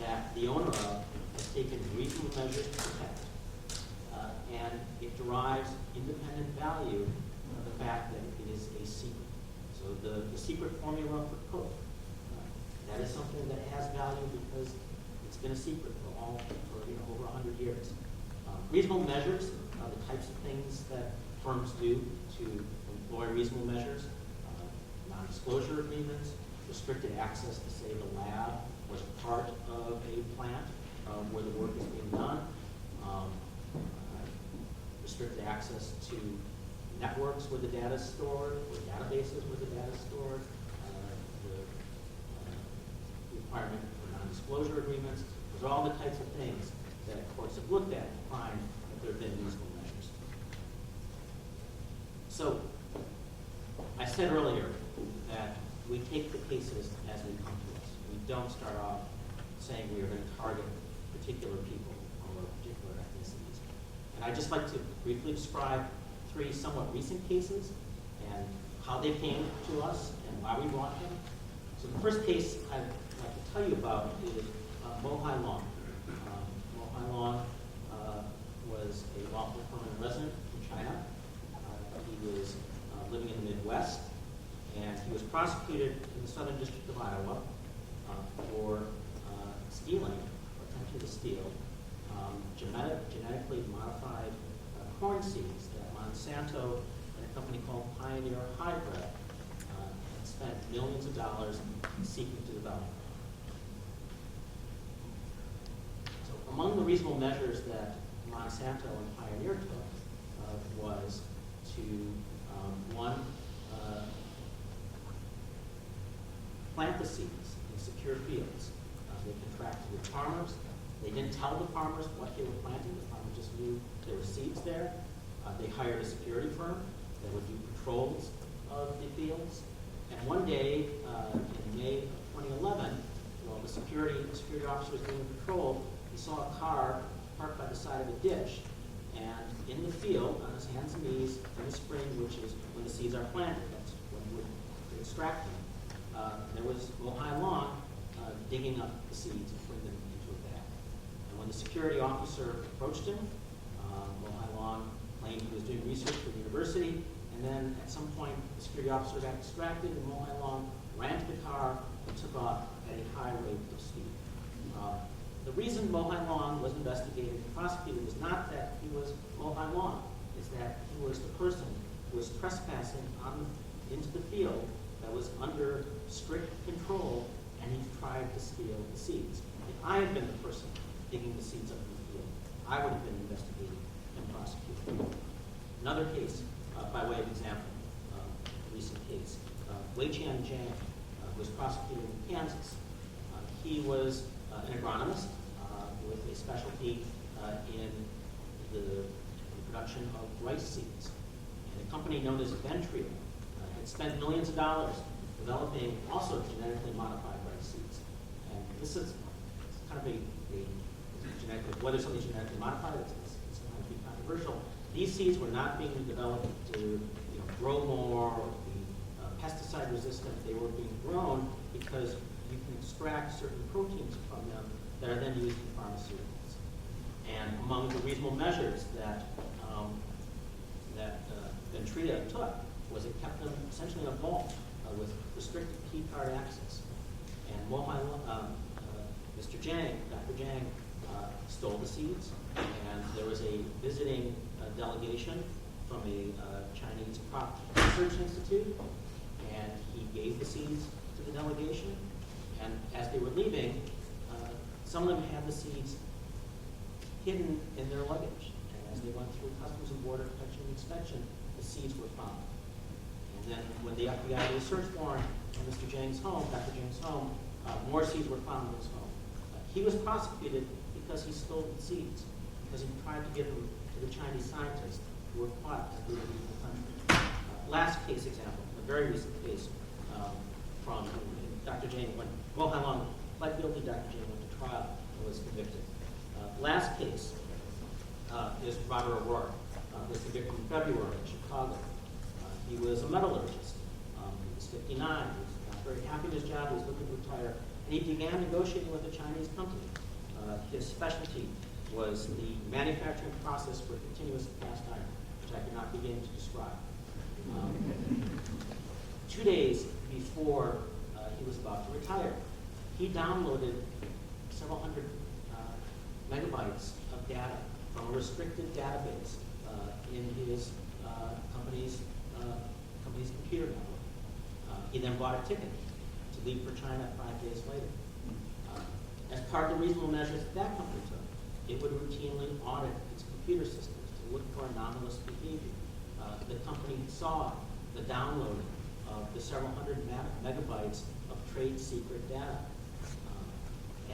that the owner of has taken reasonable measures to protect. And it derives independent value of the fact that it is a secret. So the secret formula for code, that is something that has value because it's been a secret for over 100 years. Reasonable measures are the types of things that firms do to employ reasonable measures. Non-disclosure agreements, restricted access to, say, the lab was part of a plant where the work is being done. Restricted access to networks where the data is stored, or databases where the data is stored. The requirement for non-disclosure agreements. Those are all the types of things that courts have looked at to find that there have been reasonable measures. So, I said earlier that we take the cases as they come to us. We don't start off saying we are going to target particular people or particular ethnicities. And I'd just like to briefly describe 3 somewhat recent cases and how they came to us and why we brought them. So the first case I'd like to tell you about is Mo Hai Long. Mo Hai Long was a lawful permanent resident in China. He was living in the Midwest, and he was prosecuted in the Southern District of Iowa for stealing, or attempting to steal, genetically modified corn seeds that Monsanto and a company called Pioneer Hybrid had spent millions of dollars seeking to develop. So among the reasonable measures that Monsanto and Pioneer took was to, one, plant the seeds in secure fields. They contracted with farmers. They didn't tell the farmers what they were planting. The farmers just knew there were seeds there. They hired a security firm that would do patrols of the fields. And one day, in May of 2011, while the security officer was doing patrol, he saw a car parked by the side of a ditch. And in the field, on his hands and knees, in the spring, which is when the seeds are planted, that's when you would extract them, there was Mo Hai Long digging up the seeds and putting them into a bag. And when the security officer approached him, Mo Hai-long claimed he was doing research for the university, and then at some point the security officer got distracted and Mo Hai-long ran to the car and took off at a high rate of speed. The reason Mo Hai-long was investigated and prosecuted was not that he was Mo Hai-long, it's that he was the person who was trespassing into the field that was under strict control, and he tried to steal the seeds. If I had been the person digging the seeds up in the field, I would have been investigated and prosecuted. Another case, by way of example, a recent case, Wei-Chan Zhang was prosecuted in Kansas. He was an agronomist with a specialty in the production of rice seeds. And a company known as Ventrio had spent millions of dollars developing also genetically modified rice seeds. And this is kind of a genetic, whether something's genetically modified, it's sometimes be controversial. These seeds were not being developed to grow more or be pesticide resistant. They were being grown because you can extract certain proteins from them that are then used in pharmaceuticals. And among the reasonable measures that Ventria took was it kept them essentially in a vault with restricted key card access. And Mr. Zhang, Dr. Zhang, stole the seeds, and there was a visiting delegation from a Chinese crop research institute, and he gave the seeds to the delegation. And as they were leaving, some of them had the seeds hidden in their luggage. And as they went through Customs and Border Protection inspection, the seeds were found. And then when the FBI did a search warrant on Mr. Zhang's home, Dr. Zhang's home, more seeds were found in his home. He was prosecuted because he stole the seeds, because he tried to give them to the Chinese scientists who were caught as they were leaving the country. Last case example, a very recent case from Dr. Zhang, when Mo Hai-long pled guilty, Dr. Zhang went to trial and was convicted. Last case is Robert O'Rourke, was convicted in February in Chicago. He was a metallurgist. He was 59. He was not very happy in his job. He was looking to retire. And he began negotiating with a Chinese company. His specialty was the manufacturing process for continuous cast iron, which I cannot begin to describe. 2 days before he was about to retire, he downloaded several hundred megabytes of data from a restricted database in his company's computer network. He then bought a ticket to leave for China 5 days later. As part of the reasonable measures that company took, it would routinely audit its computer systems to look for anomalous behavior. The company saw the downloading of the several hundred megabytes of trade secret data.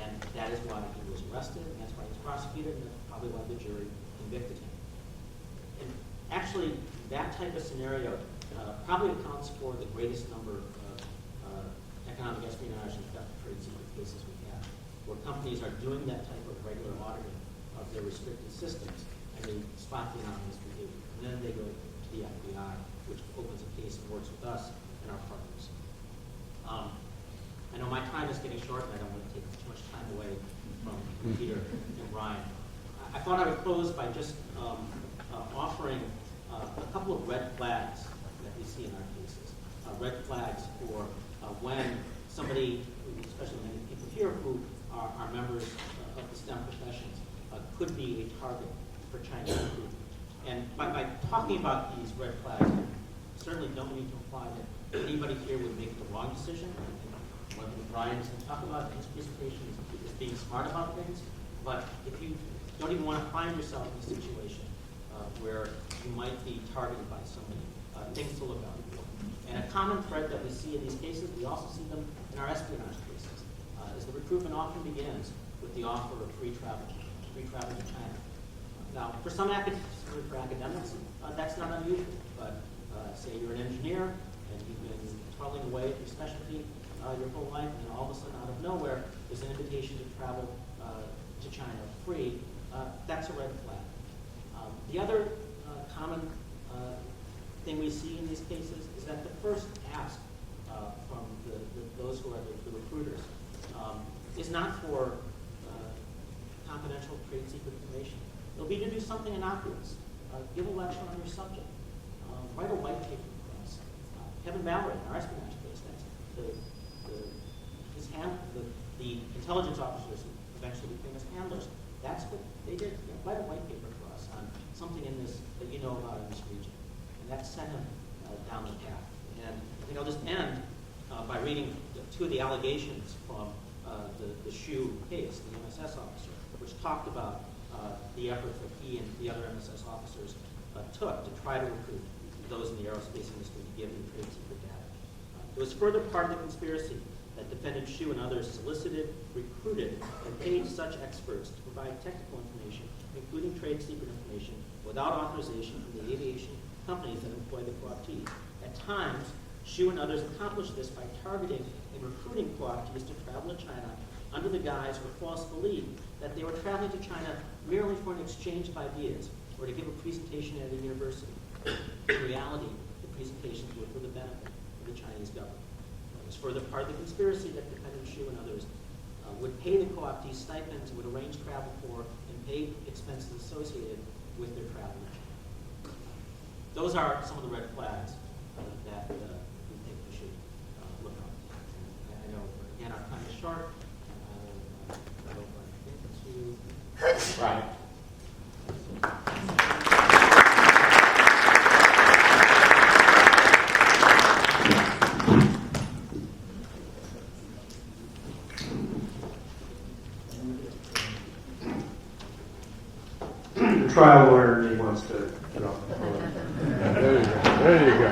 And that is why he was arrested, and that's why he was prosecuted, and that's probably why the jury convicted him. And actually, that type of scenario probably accounts for the greatest number of economic espionage and theft of trade secret cases we have, where companies are doing that type of regular auditing of their restricted systems, and they spot the anomalous behavior. And then they go to the FBI, which opens a case and works with us and our partners. I know my time is getting short, and I don't want to take too much time away from Peter and Brian. I thought I would close by just offering a couple of red flags that we see in our cases. Red flags for when somebody, especially many people here who are members of the STEM professions, could be a target for Chinese recruitment. And by talking about these red flags, I certainly don't mean to imply that anybody here would make the wrong decision. What Brian's going to talk about in his presentation is being smart about things. But if you don't even want to find yourself in a situation where you might be targeted by somebody, things to look out for. And a common thread that we see in these cases, we also see them in our espionage cases, is the recruitment often begins with the offer of free travel to China. Now, for some academics, that's not unusual. But say you're an engineer and you've been toiling away at your specialty your whole life, and all of a sudden, out of nowhere, there's an invitation to travel to China free. That's a red flag. The other common thing we see in these cases is that the first ask from those who are the recruiters is not for confidential trade secret information. It'll be to do something innocuous, give a lecture on your subject, write a white paper for us. Kevin Mallory, our espionage case, the intelligence officers who eventually became his handlers, that's what they did. Write a white paper for us on something in this that you know about in this region. And that sent him down the path. And I think I'll just end by reading two of the allegations from the Shu case, the MSS officer, which talked about the efforts that he and the other MSS officers took to try to recruit those in the aerospace industry to give them trade secret data. It was further part of the conspiracy that defendant Shu and others solicited, recruited, and paid such experts to provide technical information, including trade secret information, without authorization from the aviation companies that employ the co-optees. At times, Shu and others accomplished this by targeting and recruiting co-optees to travel to China under the guise or false belief that they were traveling to China merely for an exchange of ideas or to give a presentation at a university. In reality, the presentations were for the benefit of the Chinese government. It was further part of the conspiracy that defendant Shu and others would pay the co-optees stipends, would arrange travel for, and pay expenses associated with their travel. Those are some of the red flags that we think we should look on. I know, again, our time is short. Right. The trial lawyer in me wants to get off the phone. There you go.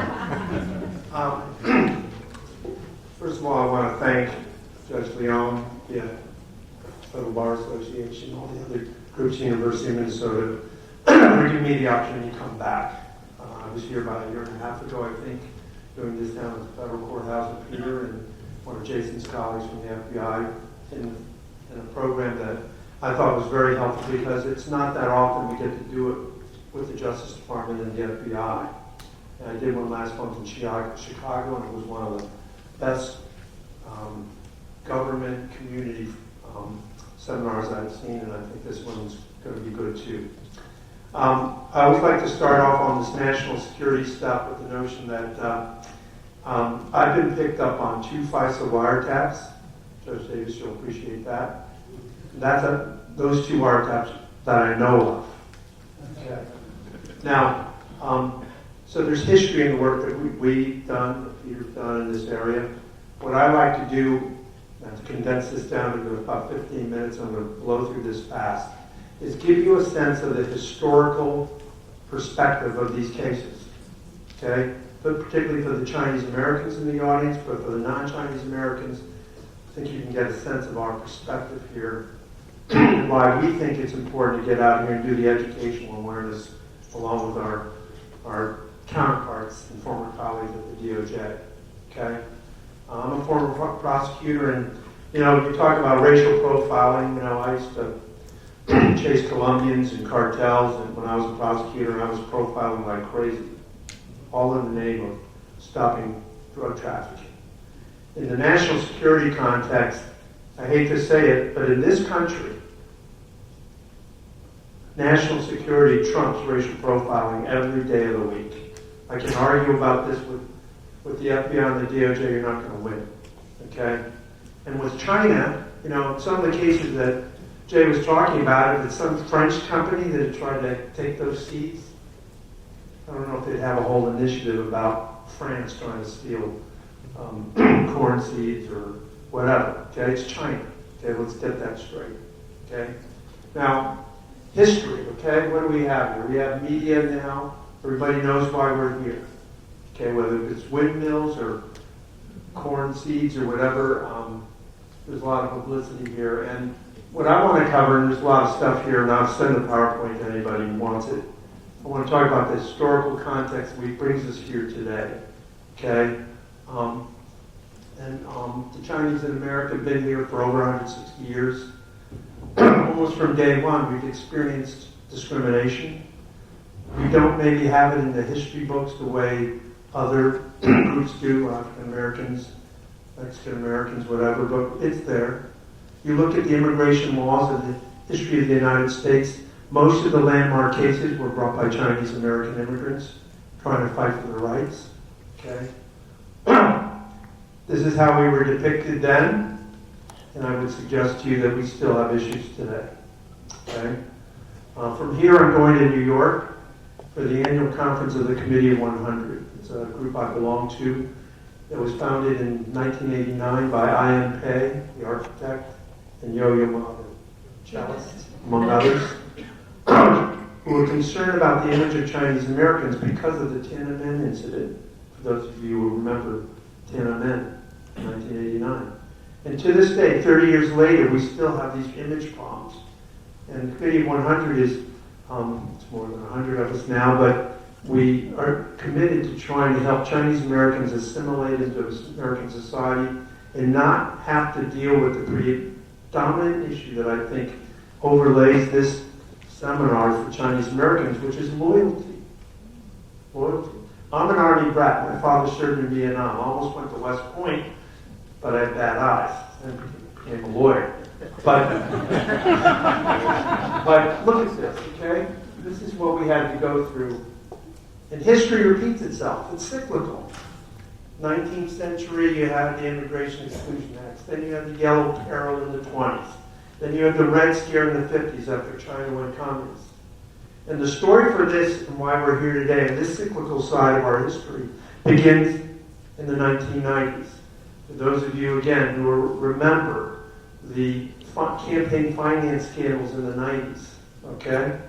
First of all, I want to thank Judge Leon, the Federal Bar Association, all the other groups at the University of Minnesota for giving me the opportunity to come back. I was here about a year and a half ago, I think, doing this down at the federal courthouse with Peter and one of Jason's colleagues from the FBI in a program that I thought was very helpful because it's not that often we get to do it with the Justice Department and the FBI. And I did one last month in Chicago, and it was one of the best government community seminars I've seen, and I think this one's going to be good too. I always like to start off on this national security stuff with the notion that I've been picked up on 2 FISA wiretaps. Judge Davis, you'll appreciate that. Those 2 wiretaps that I know of. Okay. Now, so there's history in the work that we've done, that Peter's done in this area. What I like to do, and to condense this down to about 15 minutes, I'm going to blow through this fast, is give you a sense of the historical perspective of these cases. Okay? But particularly for the Chinese Americans in the audience, but for the non-Chinese Americans, I think you can get a sense of our perspective here and why we think it's important to get out here and do the educational awareness along with our counterparts and former colleagues at the DOJ. Okay? I'm a former prosecutor, and you talk about racial profiling. I used to chase Colombians and cartels, and when I was a prosecutor, I was profiling like crazy, all in the name of stopping drug trafficking. In the national security context, I hate to say it, but in this country, national security trumps racial profiling every day of the week. I can argue about this with the FBI and the DOJ, you're not going to win. Okay? And with China, some of the cases that Jay was talking about, if it's some French company that had tried to take those seeds, I don't know if they'd have a whole initiative about France trying to steal corn seeds or whatever. Okay? It's China. Okay? Let's get that straight. Okay? Now, history. Okay? What do we have here? We have media now. Everybody knows why we're here. Okay? Whether it's windmills or corn seeds or whatever, there's a lot of publicity here. And what I want to cover, and there's a lot of stuff here, and I'll send the PowerPoint to anybody who wants it. I want to talk about the historical context that brings us here today. Okay? The Chinese in America have been here for over 160 years. Almost from day one, we've experienced discrimination. We don't maybe have it in the history books the way other groups do, African Americans, Mexican Americans, whatever, but it's there. You look at the immigration laws of history of the United States, most of the landmark cases were brought by Chinese American immigrants trying to fight for their rights. Okay? This is how we were depicted then, and I would suggest to you that we still have issues today. Okay? From here, I'm going to New York for the annual conference of the Committee of 100. It's a group I belong to. It was founded in 1989 by I.M. Pei, the architect, and Yo-Yo Ma, the cellist, among others, who were concerned about the image of Chinese Americans because of the Tiananmen incident. For those of you who remember Tiananmen in 1989. And to this day, 30 years later, we still have these image problems. And the Committee of 100 is, it's more than 100 of us now, but we are committed to trying to help Chinese Americans assimilate into American society and not have to deal with the predominant issue that I think overlays this seminar for Chinese Americans, which is loyalty. Loyalty. I'm an Army brat. My father served in Vietnam. I almost went to West Point, but I had bad eyes and became a lawyer. But look at this, okay? This is what we had to go through. And history repeats itself. It's cyclical. 19th century, you had the Immigration Exclusion Acts. Then you had the Yellow Peril in the 20s. Then you had the Red Scare in the 50s after China went communist. And the story for this and why we're here today, and this cyclical side of our history, begins in the 1990s. For those of you, again, who remember the campaign finance scandals in the 90s, okay?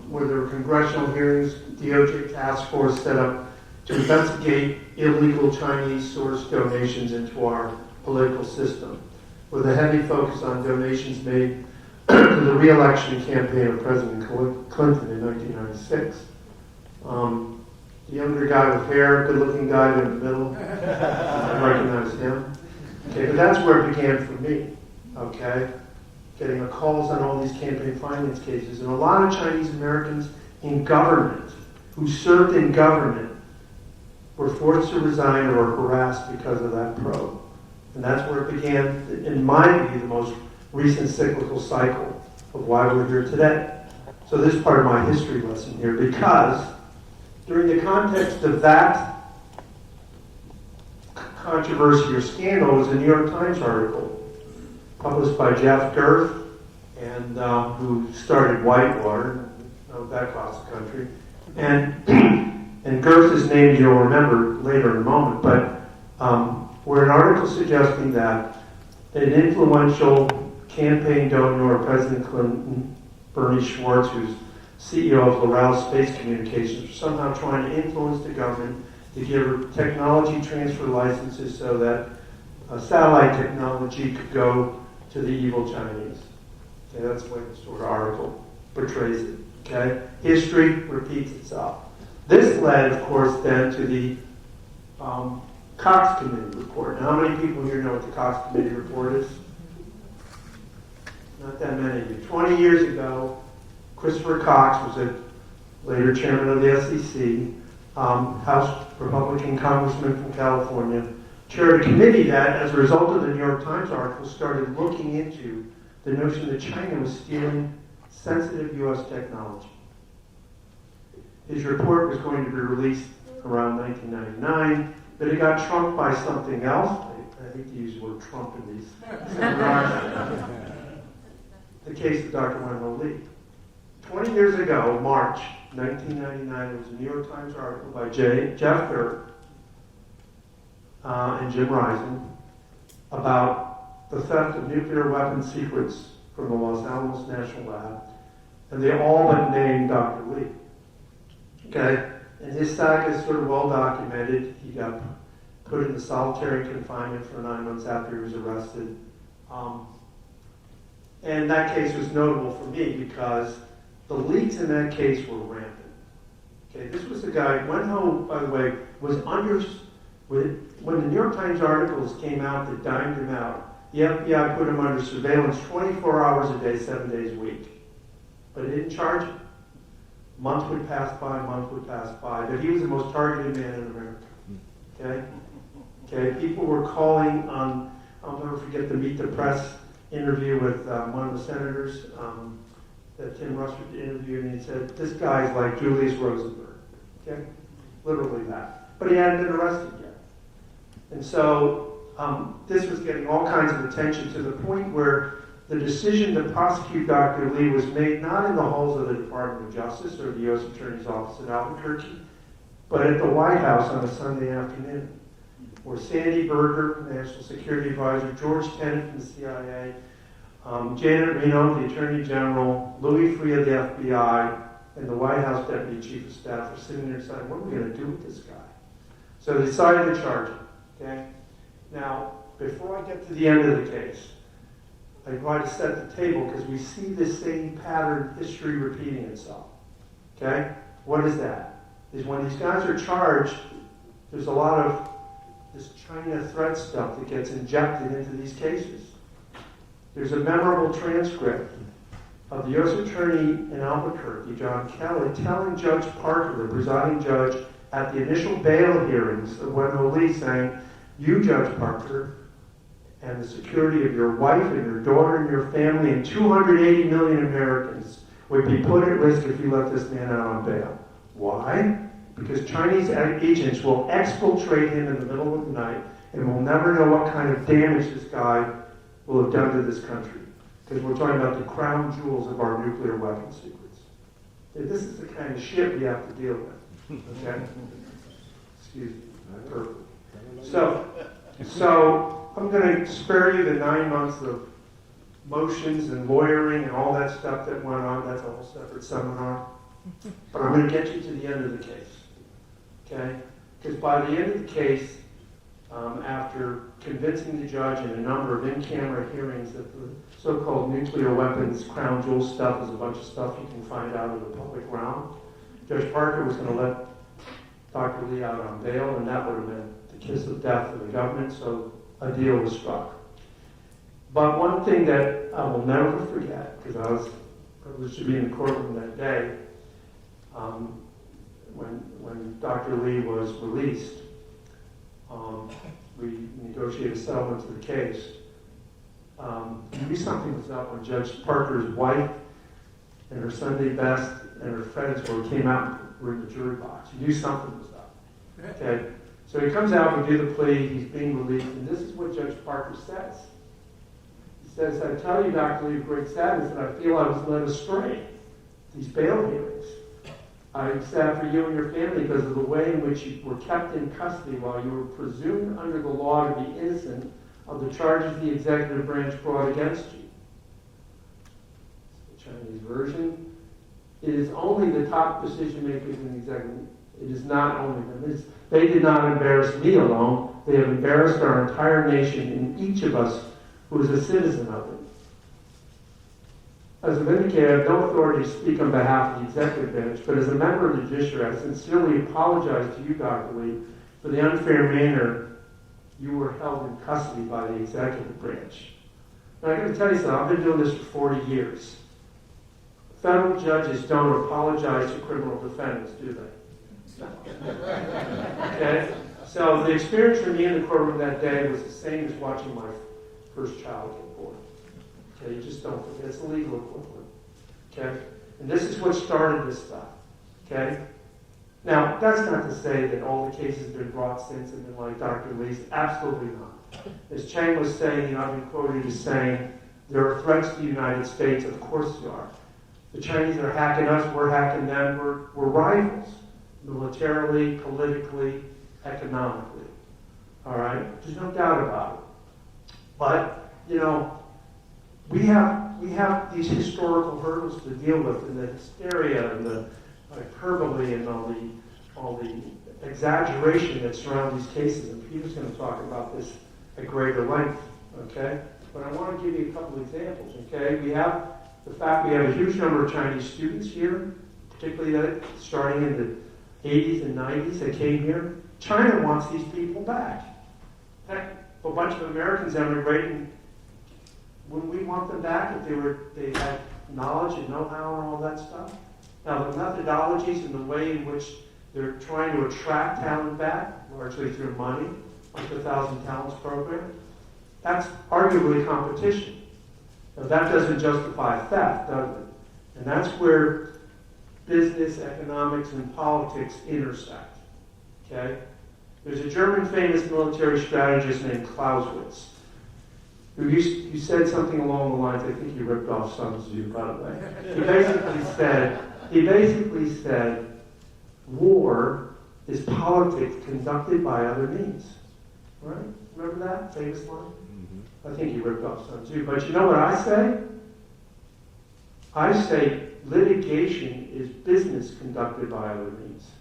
Where there were congressional hearings, DOJ task force set up to investigate illegal Chinese source donations into our political system, with a heavy focus on donations made to the re-election campaign of President Clinton in 1996. The younger guy with hair, good-looking guy in the middle, I recognize him. Okay, but that's where it began for me, okay? Getting the calls on all these campaign finance cases. And a lot of Chinese Americans in government, who served in government, were forced to resign or were harassed because of that probe. And that's where it began, in my view, the most recent cyclical cycle of why we're here today. So this is part of my history lesson here, because during the context of that controversy or scandal was a New York Times article published by Jeff Gerth, and who started Whitewater, that across the country. And Gerth is named, you'll remember later in a moment, but were an article suggesting that an influential campaign donor of President Clinton, Bernie Schwartz, who's CEO of Loral Space Communications, was somehow trying to influence the government to give technology transfer licenses so that satellite technology could go to the evil Chinese. Okay, that's the way the sort of article portrays it. Okay, history repeats itself. This led, of course, then to the Cox Committee report. Now, how many people here know what the Cox Committee report is? Not that many of you. 20 years ago, Christopher Cox was later chairman of the SEC, House Republican congressman from California, chaired a committee that, as a result of the New York Times article, started looking into the notion that China was stealing sensitive U.S. technology. His report was going to be released around 1999, but it got trumped by something else. I hate to use the word Trump in these seminars. The case of Dr. Wendell Lee. 20 years ago, March 1999, there was a New York Times article by Jeff Gerth and Jim Risen about the theft of nuclear weapon secrets from the Los Alamos National Lab, and they all but named Dr. Lee. Okay, and his saga is sort of well documented. He got put into solitary confinement for 9 months after he was arrested. And that case was notable for me because the leaks in that case were rampant. Okay, this was the guy, Wenho, by the way, was when the New York Times articles came out that dimed him out, the FBI put him under surveillance 24 hours a day, 7 days a week. But it didn't charge him. Month would pass by, but he was the most targeted man in America. Okay, people were calling on, I'll never forget the Meet the Press interview with one of the senators that Tim Russert interviewed, and he said, this guy's like Julius Rosenberg, okay? Literally that. But he hadn't been arrested yet. And so this was getting all kinds of attention to the point where the decision to prosecute Dr. Lee was made not in the halls of the Department of Justice or the U.S. Attorney's Office in Albuquerque, but at the White House on a Sunday afternoon, where Sandy Berger, National Security Advisor, George Tenet from the CIA, Janet Reno, the Attorney General, Louis Freeh of the FBI, and the White House Deputy Chief of Staff are sitting there saying, what are we going to do with this guy? So they decided to charge him, okay? Now, before I get to the end of the case, I try to set the table because we see this same pattern, history repeating itself, okay? What is that? Is when these guys are charged, there's a lot of this China threat stuff that gets injected into these cases. There's a memorable transcript of the U.S. Attorney in Albuquerque, John Kelly, telling Judge Parker, the presiding judge, at the initial bail hearings of Wendell Lee, saying, you, Judge Parker, and the security of your wife and your daughter and your family and 280 million Americans would be put at risk if you let this man out on bail. Why? Because Chinese agents will exfiltrate him in the middle of the night and will never know what kind of damage this guy will have done to this country. Because we're talking about the crown jewels of our nuclear weapon secrets. This is the kind of shit we have to deal with. Okay? Excuse me. Perfect. So I'm going to spare you the 9 months of motions and lawyering and all that stuff that went on. That's a whole separate seminar. But I'm going to get you to the end of the case. Okay? Because by the end of the case, after convincing the judge in a number of in-camera hearings that the so-called nuclear weapons crown jewel stuff is a bunch of stuff you can find out in the public realm, Judge Parker was going to let Dr. Lee out on bail, and that would have been the kiss of death for the government, so a deal was struck. But one thing that I will never forget, because I was privileged to be in the courtroom that day, when Dr. Lee was released, we negotiated a settlement to the case. You knew something was up when Judge Parker's wife and her Sunday best and her friends came out and were in the jury box. You knew something was up. Okay? So he comes out, we do the plea, he's being released, and this is what Judge Parker says. He says, I tell you, Dr. Lee, with great sadness, that I feel I was led astray. These bail hearings. I'm sad for you and your family because of the way in which you were kept in custody while you were presumed under the law to be innocent of the charges the executive branch brought against you. The Chinese version. It is only the top decision makers in the executive. It is not only them. They did not embarrass me alone. They have embarrassed our entire nation and each of us who is a citizen of it. As I've indicated, I have no authority to speak on behalf of the executive branch, but as a member of the judiciary, I sincerely apologize to you, Dr. Lee, for the unfair manner you were held in custody by the executive branch. Now, I got to tell you something. I've been doing this for 40 years. Federal judges don't apologize to criminal defendants, do they? Okay? So the experience for me in the courtroom that day was the same as watching my first child get born. Okay, you just don't forget. It's the legal equivalent. Okay? And this is what started this stuff. Okay? Now, that's not to say that all the cases have been brought since have been like Dr. Lee's. Absolutely not. As Chang was saying, I've been quoted as saying, there are threats to the United States. Of course there are. The Chinese are hacking us. We're hacking them. We're rivals. Militarily, politically, economically. All right? There's no doubt about it. But, you know, we have these historical hurdles to deal with, and the hysteria and the hyperbole and all the exaggeration that surrounds these cases. And Peter's going to talk about this at greater length. Okay? But I want to give you a couple examples. Okay? We have the fact we have a huge number of Chinese students here, particularly that starting in the 80s and 90s that came here. China wants these people back. Heck, a bunch of Americans emigrating. Wouldn't we want them back if they had knowledge and know-how and all that stuff? Now, the methodologies and the way in which they're trying to attract talent back, largely through money, like the 1,000 Talents program, that's arguably competition. Now, that doesn't justify theft, does it? And that's where business, economics, and politics intersect. Okay? There's a German famous military strategist named Clausewitz, who said something along the lines, I think he ripped off Sun Tzu, by the way. He basically said, war is politics conducted by other means. Right? Remember that famous line? I think he ripped off Sun Tzu. But you know what I say? I say litigation is business conducted by other means.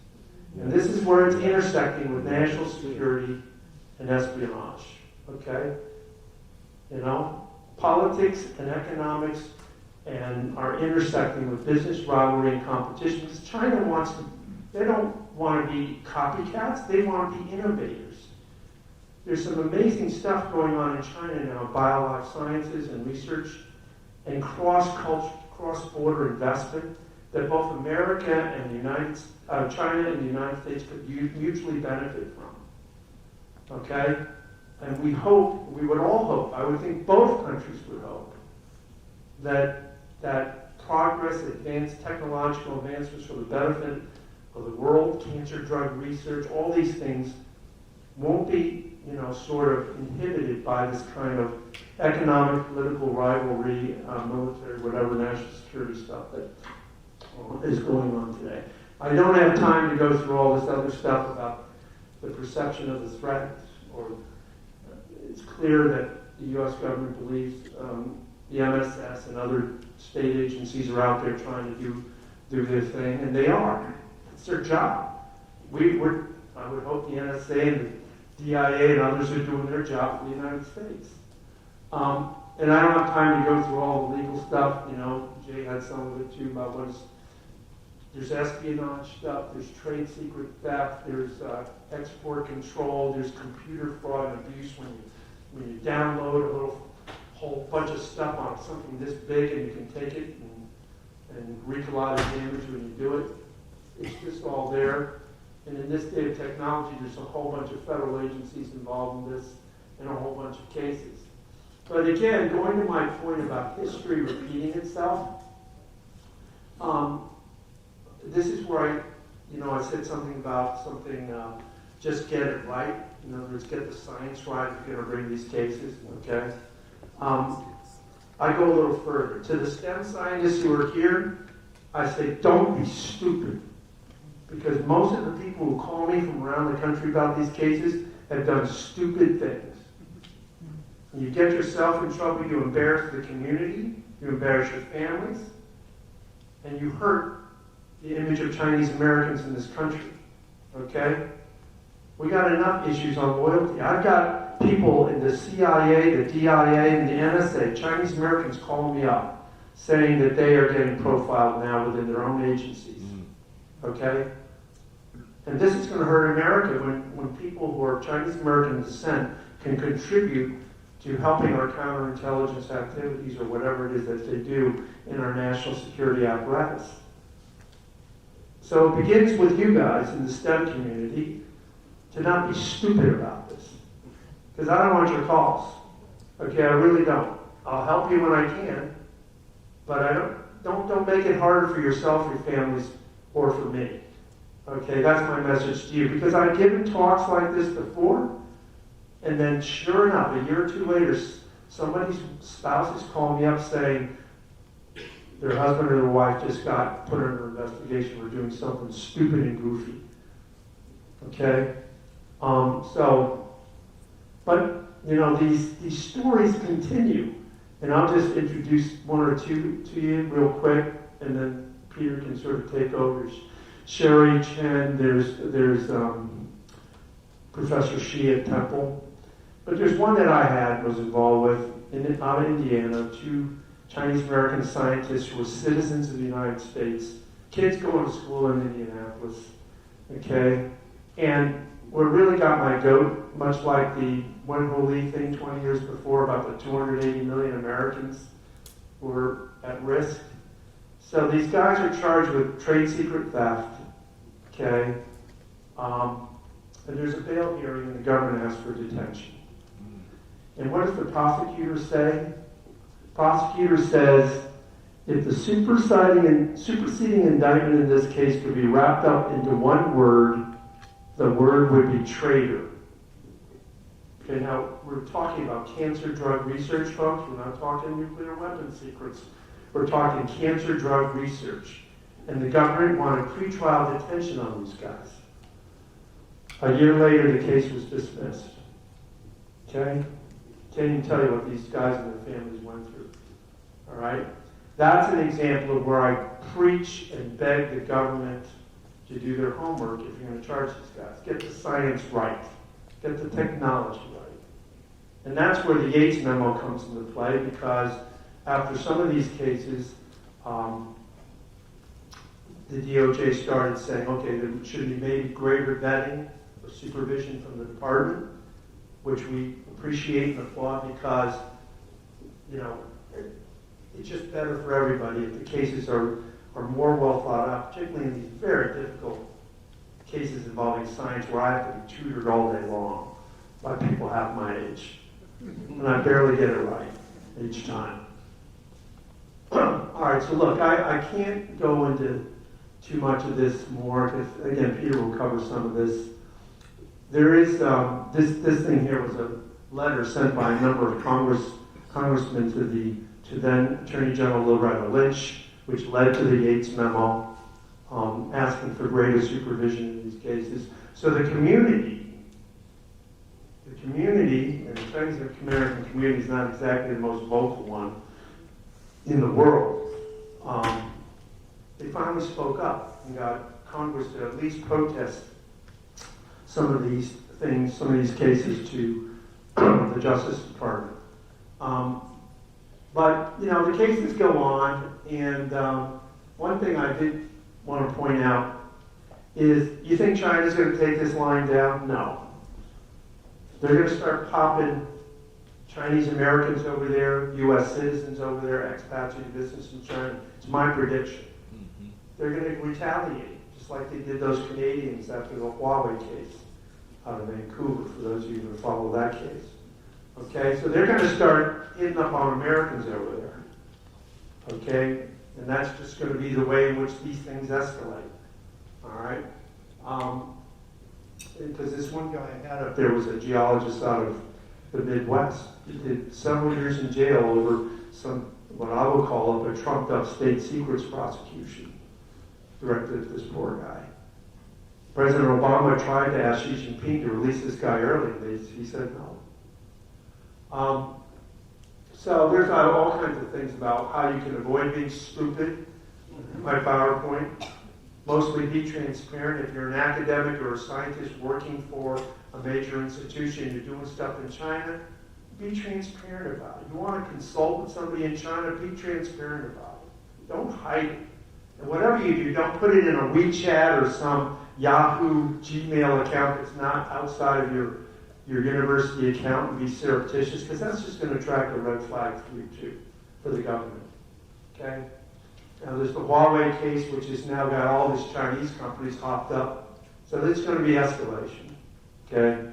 And this is where it's intersecting with national security and espionage. Okay? You know, politics and economics and are intersecting with business rivalry and competition. Because China wants to, they don't want to be copycats, they want to be innovators. There's some amazing stuff going on in China now, biolife sciences and research and cross-border investment that both America and China and the United States could mutually benefit from. Okay? And we would all hope, I would think both countries would hope, that progress, technological advancements for the benefit of the world, cancer drug research, all these things won't be, sort of inhibited by this kind of economic, political rivalry, military, whatever, national security stuff that is going on today. I don't have time to go through all this other stuff about the perception of the threat, or it's clear that the U.S. government believes the MSS and other state agencies are out there trying to do their thing, and they are. It's their job. I would hope the NSA and the DIA and others are doing their job for the United States. And I don't have time to go through all the legal stuff. Jay had some of it too about there's espionage stuff, there's trade secret theft, there's export control, there's computer fraud and abuse when you download whole bunch of stuff on something this big and you can take it and wreak a lot of damage when you do it. It's just all there. And in this day of technology, there's a whole bunch of federal agencies involved in this and a whole bunch of cases. But again, going to my point about history repeating itself, this is where I said something about just get it right. In other words, get the science right if you're going to bring these cases, okay? I go a little further. To the STEM scientists who are here, I say, don't be stupid. Because most of the people who call me from around the country about these cases have done stupid things. You get yourself in trouble, you embarrass the community, you embarrass your families, and you hurt the image of Chinese Americans in this country. Okay? We got enough issues on loyalty. I've got people in the CIA, the DIA, and the NSA, Chinese Americans, calling me up, saying that they are getting profiled now within their own agencies. Okay? And this is going to hurt America when people who are Chinese American descent can contribute to helping our counterintelligence activities or whatever it is that they do in our national security apparatus. So it begins with you guys in the STEM community to not be stupid about this. Because I don't want your calls. Okay, I really don't. I'll help you when I can, but don't make it harder for yourself, your families, or for me. Okay, that's my message to you. Because I've given talks like this before, and then sure enough, a year or two later, somebody's spouse is calling me up saying their husband or their wife just got put under investigation for doing something stupid and goofy. Okay? But these stories continue. And I'll just introduce one or two to you real quick, and then Peter can sort of take over. Sherry Chen, there's Professor Shi at Temple. But there's one that I was involved with out of Indiana, two Chinese American scientists who were citizens of the United States, kids going to school in Indianapolis, okay? And what really got my goat, much like the Wen Ho Lee thing 20 years before about the 280 million Americans who were at risk. So these guys are charged with trade secret theft, okay? And there's a bail hearing and the government asks for detention. And what does the prosecutor say? Prosecutor says, if the superseding indictment in this case could be wrapped up into one word, the word would be traitor. Okay, now we're talking about cancer drug research, folks. We're not talking nuclear weapons secrets. We're talking cancer drug research. And the government wanted pretrial detention on these guys. A year later, the case was dismissed. Okay? Can't even tell you what these guys and their families went through. All right? That's an example of where I preach and beg the government to do their homework if you're going to charge these guys. Get the science right. Get the technology right. And that's where the Yates memo comes into play, because after some of these cases, the DOJ started saying, okay, there should be maybe greater vetting or supervision from the department, which we appreciate and applaud because, you know, it's just better for everybody if the cases are more well thought out, particularly in these very difficult cases involving science where I have to be tutored all day long by people half my age. And I barely get it right each time. All right, so look, I can't go into too much of this more, because again, Peter will cover some of this. There is, this thing here was a letter sent by a number of congressmen to then Attorney General Loretta Lynch, which led to the Yates memo, asking for greater supervision in these cases. So the community, and the Chinese American community is not exactly the most vocal one in the world. They finally spoke up and got Congress to at least protest some of these things, some of these cases to the Justice Department. But, you know, the cases go on, and one thing I did want to point out is, you think China's going to take this line down? No. They're going to start popping Chinese Americans over there, U.S. citizens over there, expats who do business in China. It's my prediction. They're going to retaliate, just like they did those Canadians after the Huawei case out of Vancouver, for those of you who follow that case. Okay, so they're going to start hitting up on Americans over there. Okay, and that's just going to be the way in which these things escalate. All right? Because this one guy I had up there was a geologist out of the Midwest. He did several years in jail over some, what I will call a trumped up state secrets prosecution directed at this poor guy. President Obama tried to ask Xi Jinping to release this guy early. He said no. So there's all kinds of things about how you can avoid being stupid. My PowerPoint. Mostly be transparent. If you're an academic or a scientist working for a major institution, you're doing stuff in China, be transparent about it. You want to consult with somebody in China, be transparent about it. Don't hide it. And whatever you do, don't put it in a WeChat or some Yahoo Gmail account that's not outside of your university account and be surreptitious, because that's just going to attract a red flag for you too, for the government. Okay? Now there's the Huawei case, which has now got all these Chinese companies hopped up. So there's going to be escalation. Okay?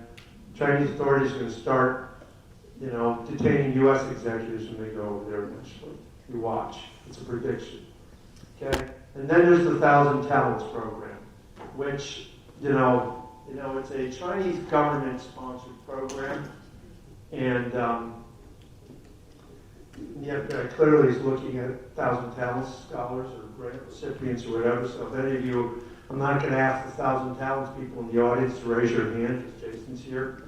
Chinese authorities are going to start, detaining U.S. executives when they go over there eventually. You watch. It's a prediction. Okay? And then there's the 1,000 Talents program, which, it's a Chinese government-sponsored program, and clearly is looking at 1,000 Talents scholars or grant recipients or whatever. So if any of you, I'm not going to ask the 1,000 Talents people in the audience to raise your hand because Jason's here.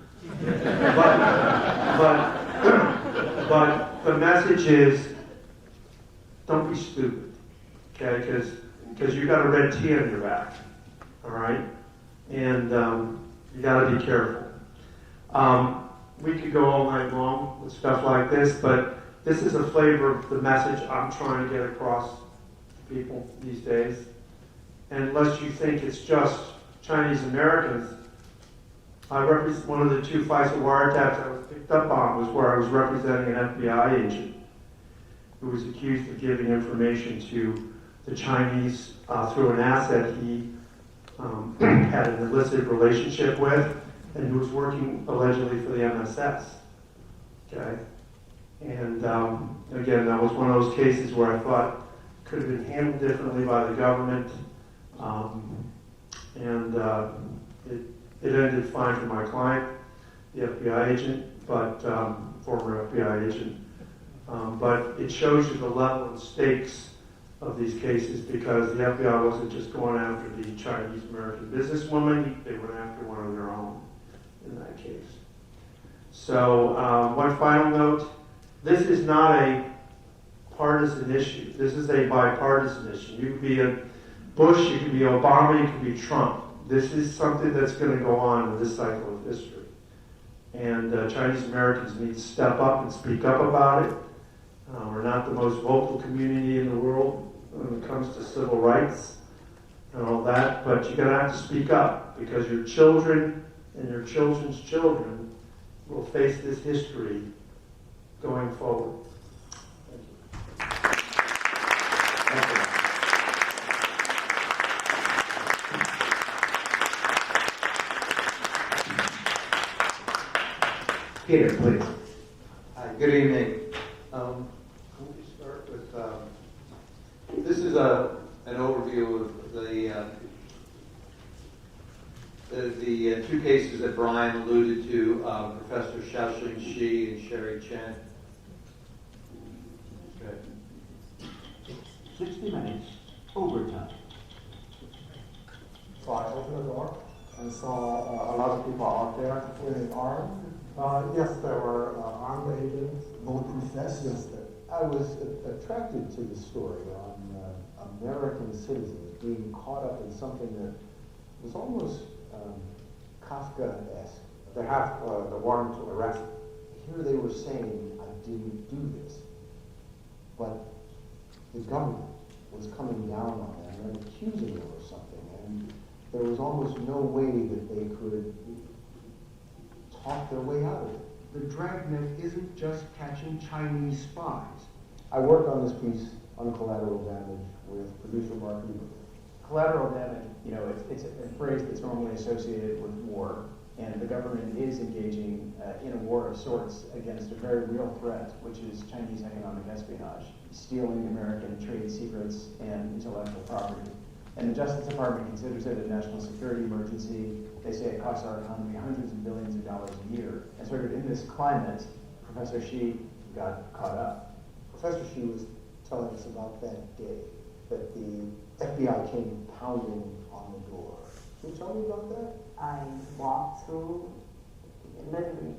but the message is, don't be stupid, okay? Because you got a red T on your back, all right? And you got to be careful. We could go all night long with stuff like this, but this is a flavor of the message I'm trying to get across to people these days. And unless you think it's just Chinese Americans, one of the 2 FISA wiretaps I was picked up on was where I was representing an FBI agent who was accused of giving information to the Chinese through an asset he had an illicit relationship with, and who was working allegedly for the MSS. Okay? And again, that was one of those cases where I thought could have been handled differently by the government. It ended fine for my client, the FBI agent, but former FBI agent. But it shows you the level and stakes of these cases, because the FBI wasn't just going after the Chinese American businesswoman, they went after one of their own in that case. So one final note, this is not a partisan issue. This is a bipartisan issue. You could be a Bush, you could be Obama, you could be Trump. This is something that's going to go on in this cycle of history. And Chinese Americans need to step up and speak up about it. We're not the most vocal community in the world when it comes to civil rights and all that, but you're going to have to speak up, because your children and your children's children will face this history going forward. Thank you. Peter, please. Hi, good evening. Let me start with, this is an overview of the two cases that Brian alluded to, Professor Xiaoxing Shi and Sherry Chen. Okay. 60 minutes, overtime. So I opened the door and saw a lot of people out there with armed. Yes, there were armed agents. Both professors. I was attracted to the story on American citizens being caught up in something that was almost Kafka-esque. They have the warrant to arrest. Here they were saying, I didn't do this. But the government was coming down on them and accusing them of something. And there was almost no way that they could talk their way out of it. The dragnet isn't just catching Chinese spies. I worked on this piece on collateral damage with producer Mark Lieber. Collateral damage, it's a phrase that's normally associated with war, and the government is engaging in a war of sorts against a very real threat, which is Chinese economic espionage, stealing American trade secrets and intellectual property. And the Justice Department considers it a national security emergency. They say it costs our economy hundreds of billions of dollars a year. And sort of in this climate, Professor Shi got caught up. Professor Shi was telling us about that day that the FBI came pounding on the door. Can you tell me about that? I walked through, literally,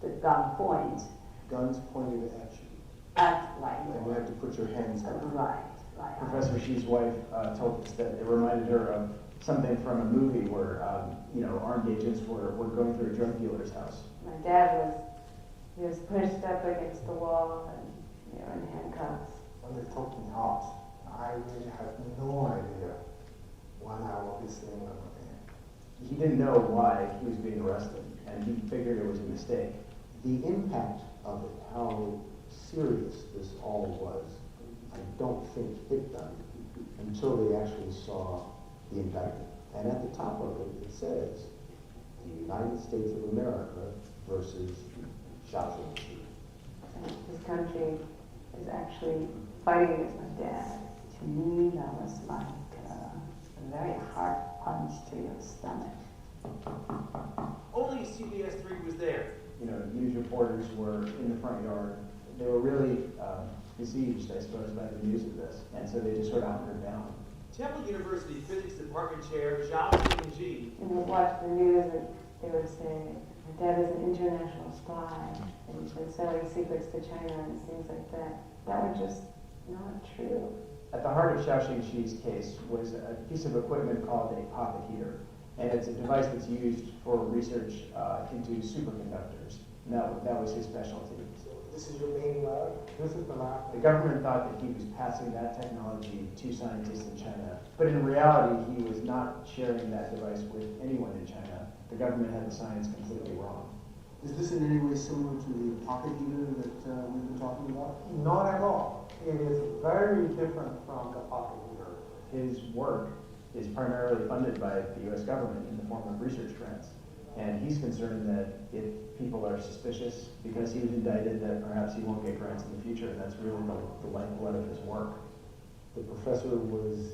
the gun point. Guns pointed at you. Right. And you had to put your hands up. Right. Professor Shi's wife told us that it reminded her of something from a movie where, armed agents were going through a drug dealer's house. My dad was pushed up against the wall and, in handcuffs. When they took me out, I really had no idea when I would be sitting on the van. He didn't know why he was being arrested, and he figured it was a mistake. The impact of it, how serious this all was, I don't think hit them until they actually saw the indictment. And at the top of it, it says, the United States of America versus Xiaoxing Shi. This country is actually fighting against my dad. To me, that was like a very hard punch to your stomach. Only CBS 3 was there. News reporters were in the front yard. They were really besieged, I suppose, by the news of this, and so they just sort of hunkered down. Temple University Physics Department Chair Xiaoxing Shi. And we watched the news and they were saying, my dad is an international spy and he's been selling secrets to China and things like that. That was just not true. At the heart of Xiaoxing Shi's case was a piece of equipment called a pocket heater, and it's a device that's used for research into superconductors. And that was his specialty. This is your main lab? This is the lab? The government thought that he was passing that technology to scientists in China, but in reality, he was not sharing that device with anyone in China. The government had the science completely wrong. Is this in any way similar to the pocket heater that we've been talking about? Not at all. It is very different from the pocket heater. His work is primarily funded by the U.S. government in the form of research grants. And he's concerned that if people are suspicious because he was indicted, that perhaps he won't get grants in the future, and that's really the lifeblood of his work. The professor was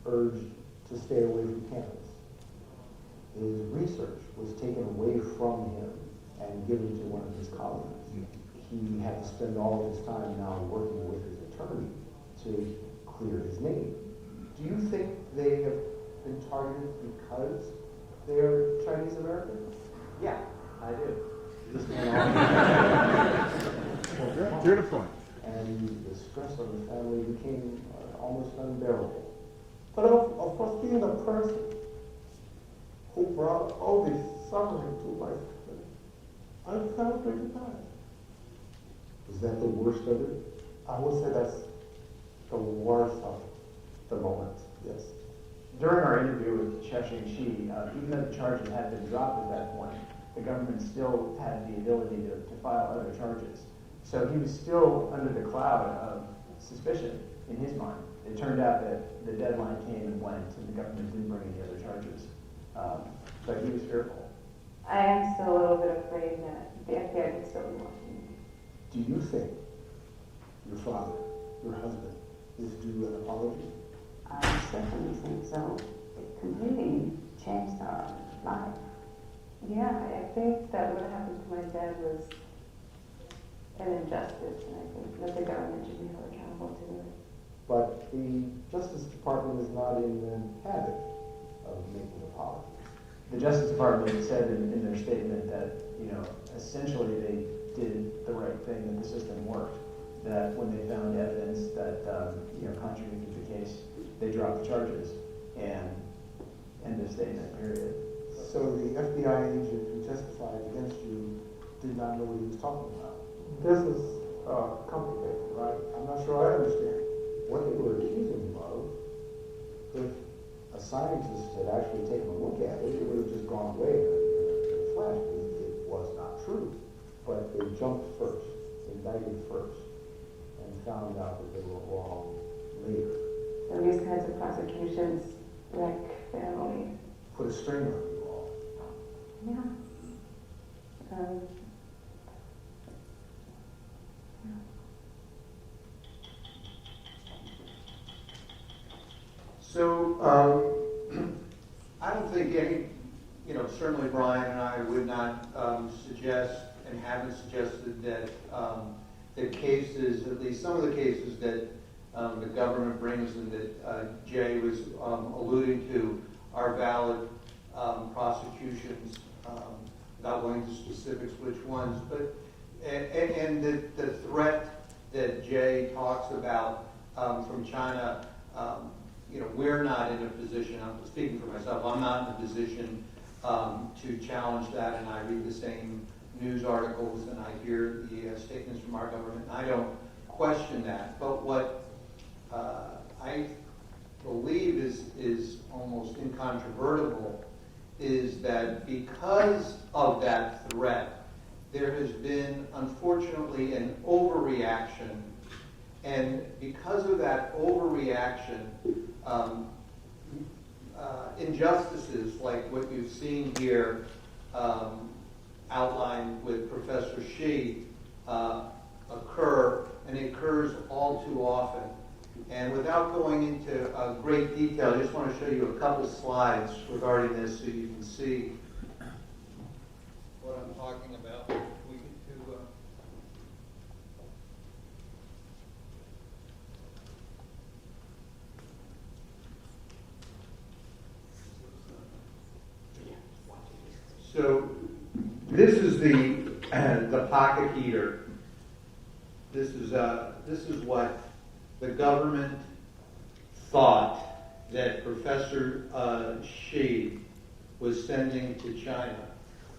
urged to stay away from campus. His research was taken away from him and given to one of his colleagues. He had to spend all of his time now working with his attorney to clear his name. Do you think they have been targeted because they're Chinese Americans? Yeah, I do. This went on. To the point. And the stress on the family became almost unbearable. But of course, being a person who brought all this suffering to my family, I felt pretty bad. Is that the worst of it? I would say that's the worst of the moment, yes. During our interview with Sheshing Shi, even though the charges had been dropped at that point, the government still had the ability to file other charges. So he was still under the cloud of suspicion in his mind. It turned out that the deadline came and went, and the government didn't bring any other charges. But he was fearful. I am still a little bit afraid that the FBI could still be watching me. Do you think your father, your husband, is due an apology? I certainly think so. It completely changed our life. Yeah, I think that what happened to my dad was an injustice, and I think that the government should be held accountable to it. But the Justice Department is not in the habit of making apologies. The Justice Department said in their statement that, essentially they did the right thing, that the system worked. That when they found evidence that, contradicted the case, they dropped the charges, and end of statement, period. So the FBI agent who testified against you did not know what he was talking about. This is complicated, right? I'm not sure I understand. What they were accusing him of, if a scientist had actually taken a look at it, it would have just gone away in a flash. It was not true. But they jumped first, indicted first, and found out that they were wrong later. So these kinds of prosecutions wreck family. Put a strain on you all. Yeah. So, I don't think any, certainly Brian and I would not suggest and haven't suggested that the cases, at least some of the cases that the government brings and that Jay was alluding to, are valid prosecutions, without going into specifics which ones, but and the threat that Jay talks about from China, we're not in a position, I'm speaking for myself, I'm not in a position to challenge that, and I read the same news articles and I hear the statements from our government, and I don't question that. But what I believe is almost incontrovertible is that because of that threat, there has been, unfortunately, an overreaction. And because of that overreaction, injustices like what you've seen here outlined with Professor Shi occur, and it occurs all too often. And without going into great detail, I just want to show you a couple slides regarding this so you can see what I'm talking about. We get to So this is the pocket heater. This is what the government thought that Professor Shi was sending to China,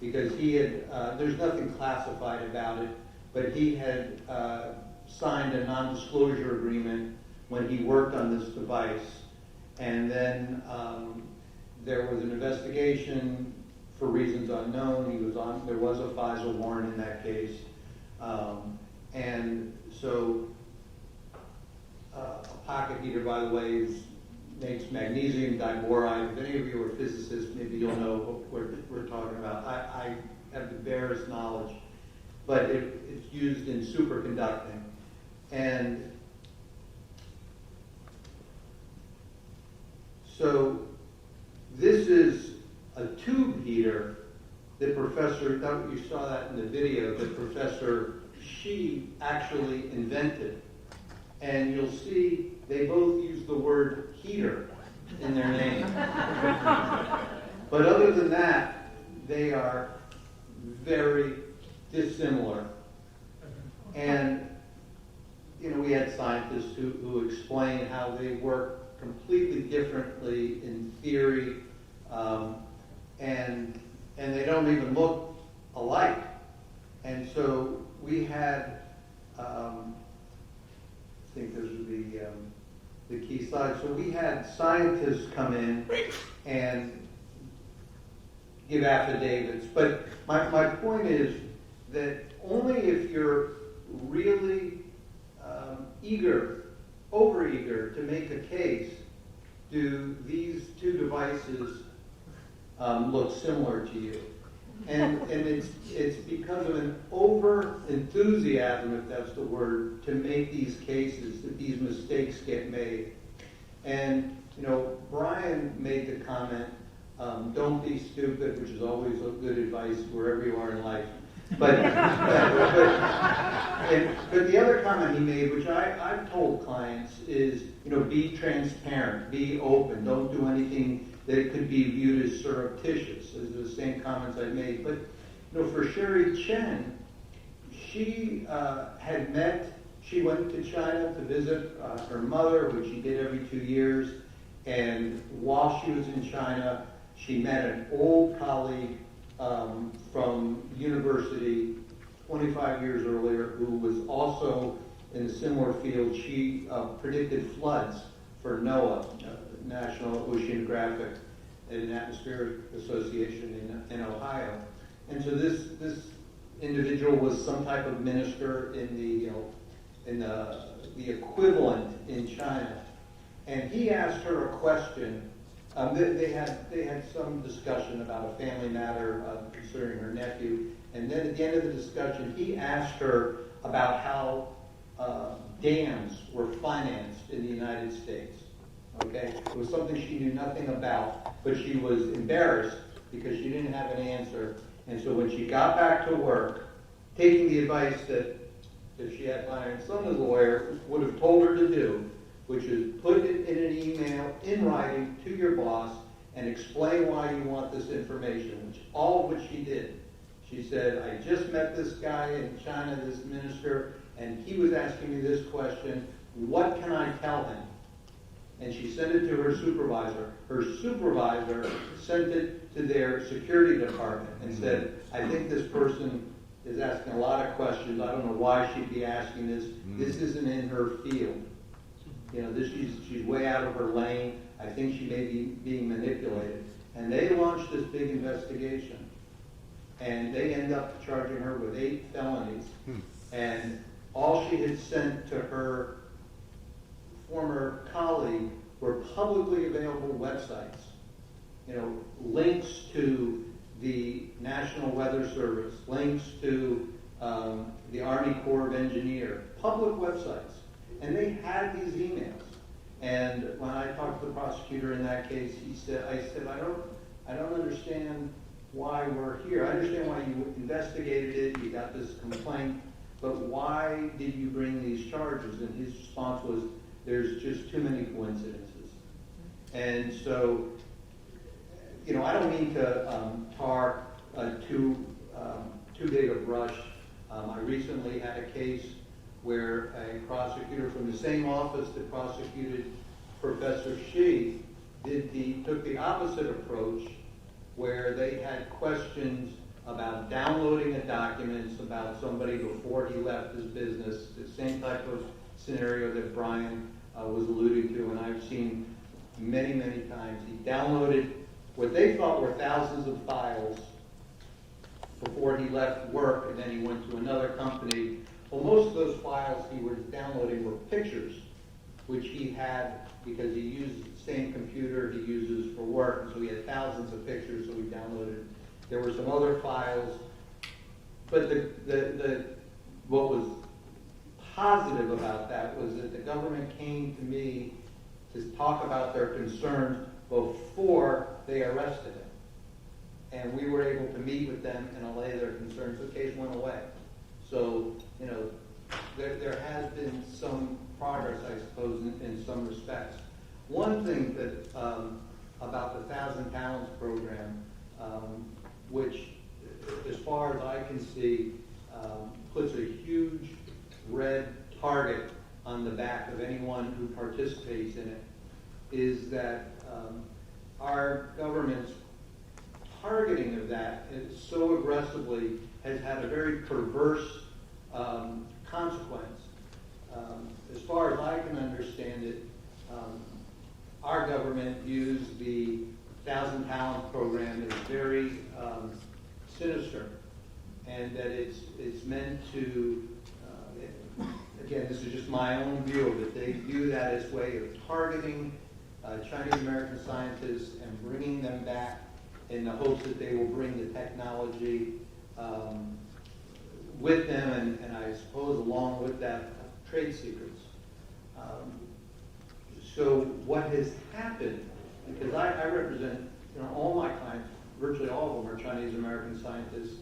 because he had there's nothing classified about it, but he had signed a non-disclosure agreement when he worked on this device, and then there was an investigation for reasons unknown. There was a FISA warrant in that case, and so a pocket heater, by the way, is makes magnesium diboride. If any of you are physicists, maybe you'll know what we're talking about. I have the barest knowledge, but it's used in superconducting. And so this is a tube heater that you saw that in the video, that Professor Shi actually invented. And you'll see they both use the word heater in their name. But other than that, they are very dissimilar. And, you know, we had scientists who explain how they work completely differently in theory, and they don't even look alike. And so we had, I think those are the key slides. So we had scientists come in and give affidavits. But my point is that only if you're really overeager to make a case, do these two devices look similar to you. And it's because of an over enthusiasm, if that's the word, to make these cases that these mistakes get made. And you know, Brian made the comment, don't be stupid, which is always a good advice wherever you are in life. But the other comment he made, which I've told clients, is, you know, be transparent, be open, don't do anything that could be viewed as surreptitious. Those are the same comments I made. But you know, for Sherry Chen, she she went to China to visit her mother, which she did every 2 years. And while she was in China, she met an old colleague from university 25 years earlier who was also in a similar field. She predicted floods for NOAA, National Oceanographic and Atmospheric Association in Ohio. And so this individual was some type of minister in the equivalent in China. And he asked her a question. They had some discussion about a family matter concerning her nephew. And then at the end of the discussion, he asked her about how dams were financed in the United States. Okay? It was something she knew nothing about, but she was embarrassed because she didn't have an answer. And so when she got back to work, taking the advice that if she had my son as a lawyer would have told her to do, which is put it in an email in writing to your boss and explain why you want this information, all of which she did. She said, I just met this guy in China, this minister, and he was asking me this question, what can I tell him? And she sent it to her supervisor. Her supervisor sent it to their security department and said, I think this person is asking a lot of questions. I don't know why she'd be asking this. This isn't in her field. You know, she's way out of her lane. I think she may be being manipulated. And they launched this big investigation. And they end up charging her with 8 felonies. And all she had sent to her former colleague were publicly available websites. You know, links to the National Weather Service, links to the Army Corps of Engineers, public websites. And they had these emails. And when I talked to the prosecutor in that case, I said, I don't understand why we're here. I understand why you investigated it, you got this complaint, but why did you bring these charges? And his response was, there's just too many coincidences. And so, you know, I don't mean to tar too big a brush. I recently had a case where a prosecutor from the same office that prosecuted Professor Shi took the opposite approach, where they had questions about downloading the documents about somebody before he left his business, the same type of scenario that Brian was alluding to, and I've seen many, many times. He downloaded what they thought were thousands of files before he left work, and then he went to another company. Well, most of those files he was downloading were pictures which he had because he used the same computer he uses for work, and so he had thousands of pictures, so we downloaded. There were some other files, but what was positive about that was that the government came to me to talk about their concerns before they arrested him. And we were able to meet with them and allay their concerns. The case went away. So, you know, there has been some progress, I suppose, in some respects. One thing that about the 1,000 Talents program, which, as far as I can see, puts a huge red target on the back of anyone who participates in it, is that our government's targeting of that so aggressively has had a very perverse consequence. As far as I can understand it, our government views the 1,000 Talents program as very sinister, and that it's meant to, again, this is just my own view of it, they view that as a way of targeting Chinese American scientists and bringing them back in the hopes that they will bring the technology with them, and I suppose along with that, trade secrets. So what has happened, because I represent, you know, all my clients, virtually all of them are Chinese American scientists,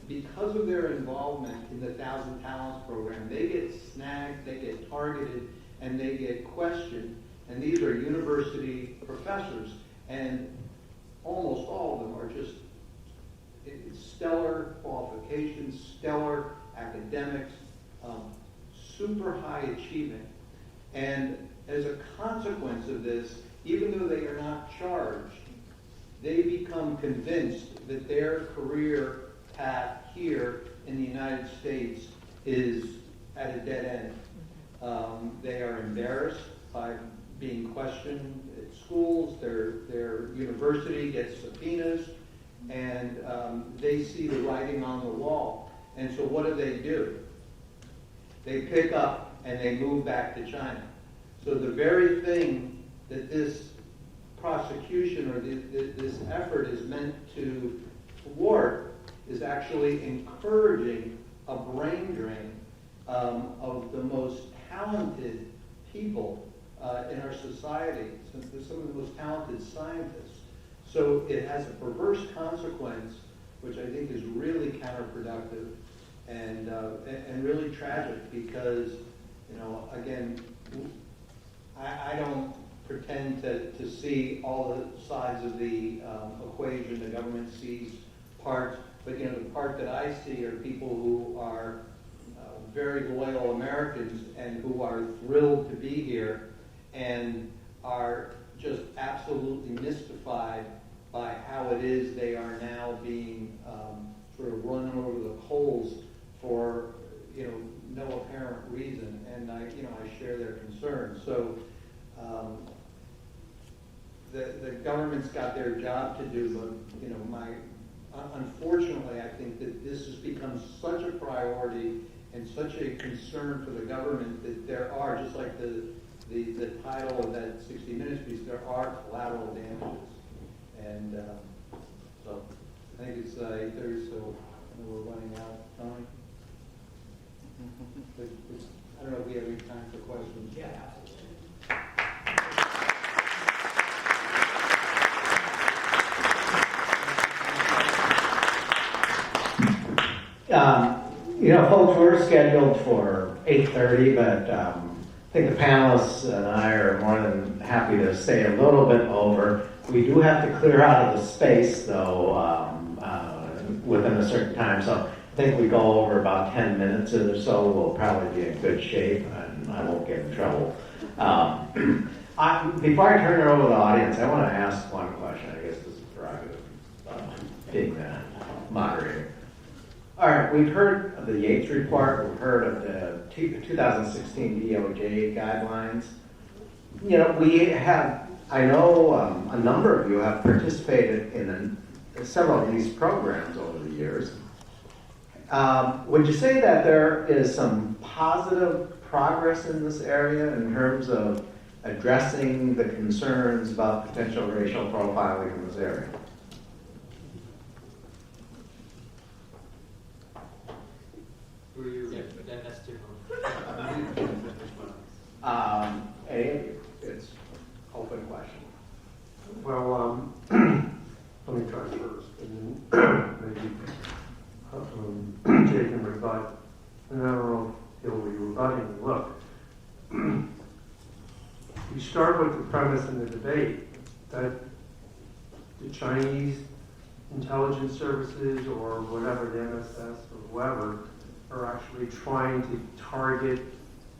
because of their involvement in the 1,000 Talents program, they get snagged, they get targeted, and they get questioned. And these are university professors, and almost all of them are just stellar qualifications, stellar academics, super high achievement. And as a consequence of this, even though they are not charged, they become convinced that their career path here in the United States is at a dead end. They are embarrassed by being questioned at schools. Their university gets subpoenas, and they see the writing on the wall. And so what do? They pick up and they move back to China. So the very thing that this prosecution or this effort is meant to thwart is actually encouraging a brain drain of the most talented people in our society, some of the most talented scientists. So it has a perverse consequence, which I think is really counterproductive and really tragic because, you know, again, I don't pretend to see all the sides of the equation. The government sees parts, but you know, the part that I see are people who are very loyal Americans and who are thrilled to be here and are just absolutely mystified by how it is they are now being sort of run over the coals for, you know, no apparent reason. And I share their concerns. So the government's got their job to do, but you know, unfortunately, I think that this has become such a priority and such a concern for the government that there are, just like the title of that 60 Minutes piece, there are collateral damages. And so I think it's 8:30, so we're running out. Tony? I don't know if we have any time for questions. Yeah, You know, folks, we're scheduled for 8:30, but I think the panelists and I are more than happy to stay a little bit over. We do have to clear out of the space, though, within a certain time. So I think we go over about 10 minutes or so, we'll probably be in good shape, and I won't get in trouble. Before I turn it over to the audience, I want to ask one question. I guess this is the prerogative of being the moderator. All right, we've heard of the Yates report. We've heard of the 2016 DOJ guidelines. You know, we have, I know a number of you have participated in several of these programs over the years. Would you say that there is some positive progress in this area in terms of addressing the concerns about potential racial profiling in this area? Yeah, that's too Any of you? It's open question. Well, let me try first, and then maybe Jay can rebut. And I don't know if he'll be rebutting. Look, you start with the premise in the debate that the Chinese intelligence services or whatever, the MSS or whoever, are actually trying to target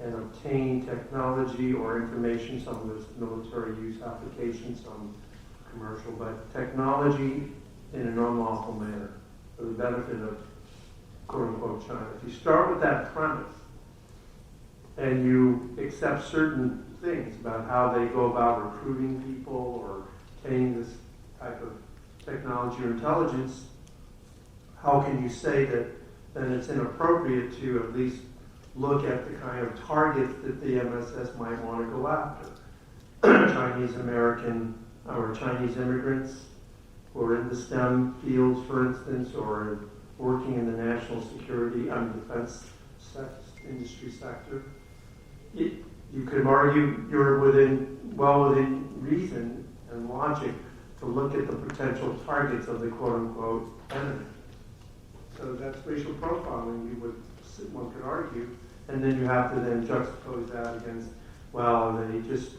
and obtain technology or information, some of it's military use applications, some commercial, but technology in an unlawful manner for the benefit of quote-unquote China. If you start with that premise and you accept certain things about how they go about recruiting people or obtaining this type of technology or intelligence, how can you say that then it's inappropriate to at least look at the kind of targets that the MSS might want to go after? Chinese American or Chinese immigrants who are in the STEM fields, for instance, or working in the national security and defense industry sector. You could argue you're well within reason and logic to look at the potential targets of the quote-unquote enemy. So that's racial profiling, one could argue, and then you have to then juxtapose that against, well, they just,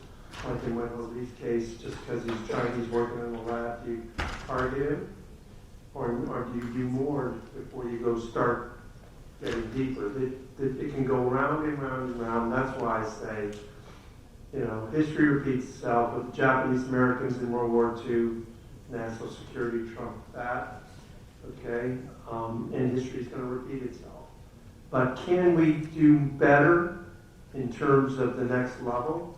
like in Wendell Lee's case, just because he's Chinese working in the lab, do you target him? Or do you do more before you go start getting deeper? It can go round and round and round. That's why I say, history repeats itself. With the Japanese Americans in World War II, national security trumped that. Okay, and history is going to repeat itself. But can we do better in terms of the next level,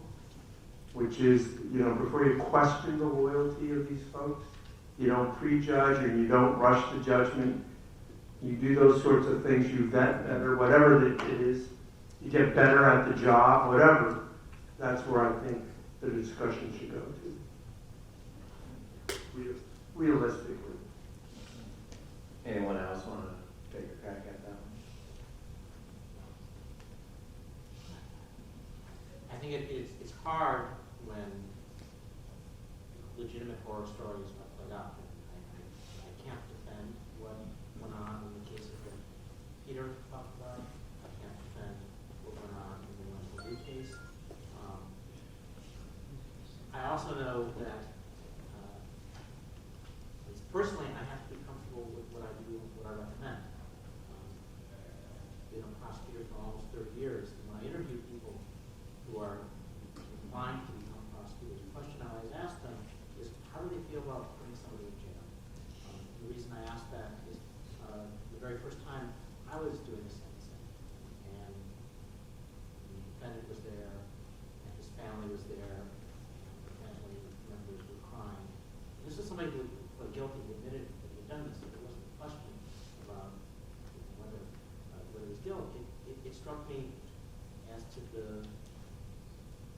which is, before you question the loyalty of these folks, you don't prejudge and you don't rush to judgment. You do those sorts of things, you vet better, whatever it is. You get better at the job, whatever. That's where I think the discussion should go to. Realistically. Anyone else want to take a crack at that one? I think it's hard when legitimate horror stories are played out. I can't defend what went on in the case of Peter talked about. I can't defend what went on in the Wendell Lee case. I also know that personally, I have to be comfortable with what I do and what I recommend. Been a prosecutor for almost 30 years, and when I interview people who are applying to become prosecutors, the question I always ask them is, how do they feel about putting somebody in jail? The reason I ask that is the very first time I was doing the sentencing, and the defendant was there, and his family was there, and the family members were crying. This is somebody who guilty, he admitted that he had done this. There wasn't a question about whether it was guilt. It struck me as to the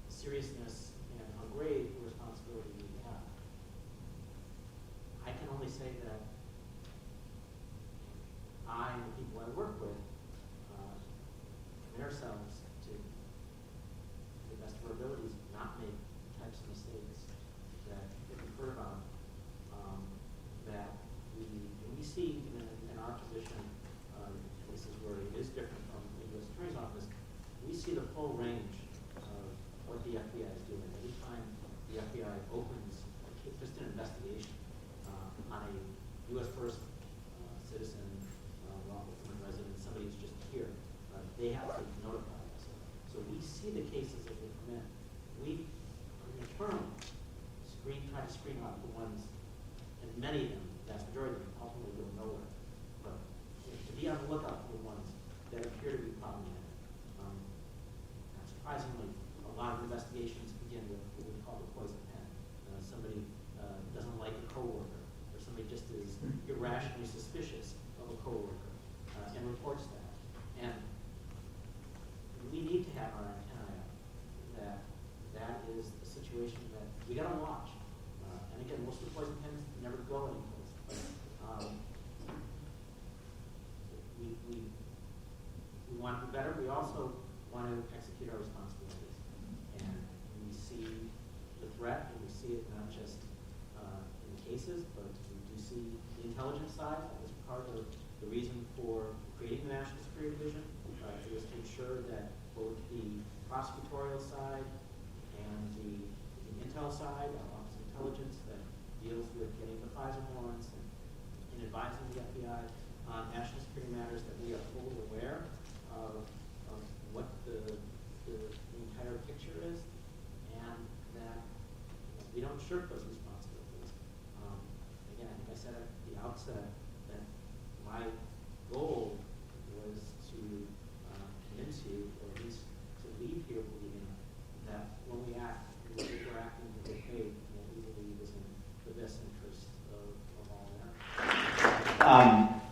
seriousness and how grave the responsibility we have. I can only say that I and the people I work with commit ourselves to the best of our abilities not make the types of mistakes that we've heard about. That we see in our position, this is where it is different from the U.S. Attorney's Office, we see the full range of what the FBI is doing. Every time the FBI opens just an investigation on a U.S. first citizen, lawful permanent resident, somebody who's just here, they have to notify us. So we see the cases as they come in. We, in turn, try to screen out the ones, and many of them, the vast majority of them, ultimately go nowhere. But to be on the lookout for the ones that appear to be problematic. Not surprisingly, a lot of investigations begin with what we call the poison pen. Somebody doesn't like a coworker, or somebody just is irrationally suspicious of a coworker, and reports that. And we need to have the poison pens never go anyplace. But we want to do better. We also want to execute our responsibilities. And we see the threat, and we see it not just in cases, but we do see the intelligence side. That was part of the reason for creating the National Security Division. It was to ensure that both the prosecutorial side and the intel side, our Office of Intelligence, that deals with getting the FISA warrants and advising the FBI on national security matters, that we are fully aware of what the entire picture is, and that we don't shirk those responsibilities. Again, I think I said at the outset that my goal was to convince you, or at least to leave here believing that when we act, we're acting in good faith, and what we believe is in the best interest of all Americans.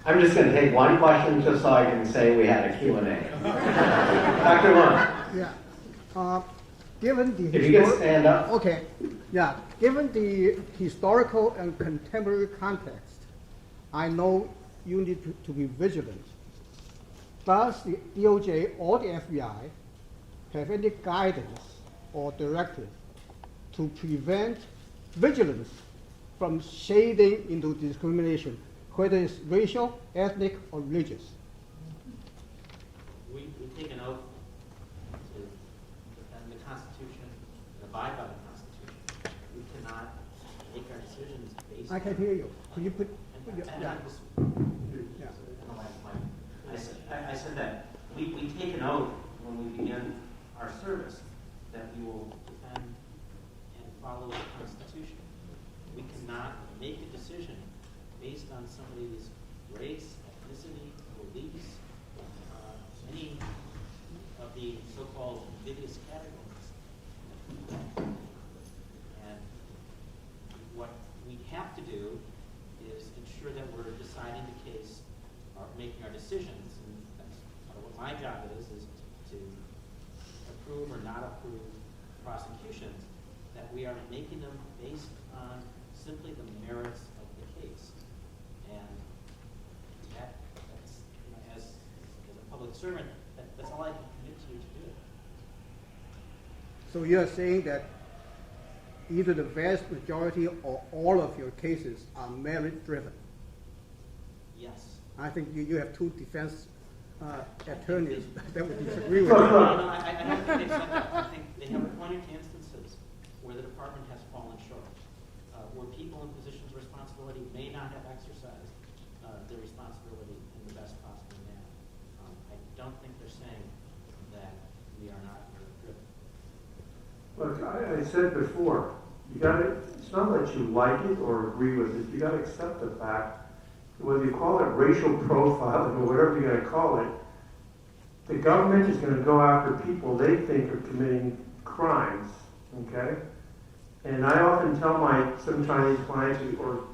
I'm just going to take one question just so I can say we had a Q&A. Dr. Lund. Yeah. Given the if you could stand up. Okay. Yeah. Given the historical and contemporary context, I know you need to be vigilant. Does the DOJ or the FBI have any guidance or directive to prevent vigilance from shading into discrimination, whether it's racial, ethnic, or religious? We take an oath to defend the Constitution and abide by the Constitution. We cannot make our decisions based I can hear you. Could you put your... I said that we take an oath when we begin our service that we will defend and follow the Constitution. We cannot make a decision based on somebody's race, ethnicity, beliefs, any of the so-called invidious categories. And what we have to do is ensure that we're deciding the case, or making our decisions, and that's part of what my job is to approve or not approve prosecutions, that we are making them based on simply the merits of the case. And that's as a public servant, that's all I can commit to you to do. So you're saying that either the vast majority or all of your cases are merit-driven? Yes. I think you have two defense attorneys that would disagree with No, you. I don't think they've said that. I think they have pointed to instances where the department has fallen short, where people in positions of responsibility may not have exercised their responsibility in the best possible manner. I don't think they're saying that we are not merit-driven. Look, I said before, you got to. It's not that you like it or agree with it. You got to accept the fact that whether you call it racial profiling or whatever you're going to call it, the government is going to go after people they think are committing crimes. Okay, and I often tell some Chinese clients or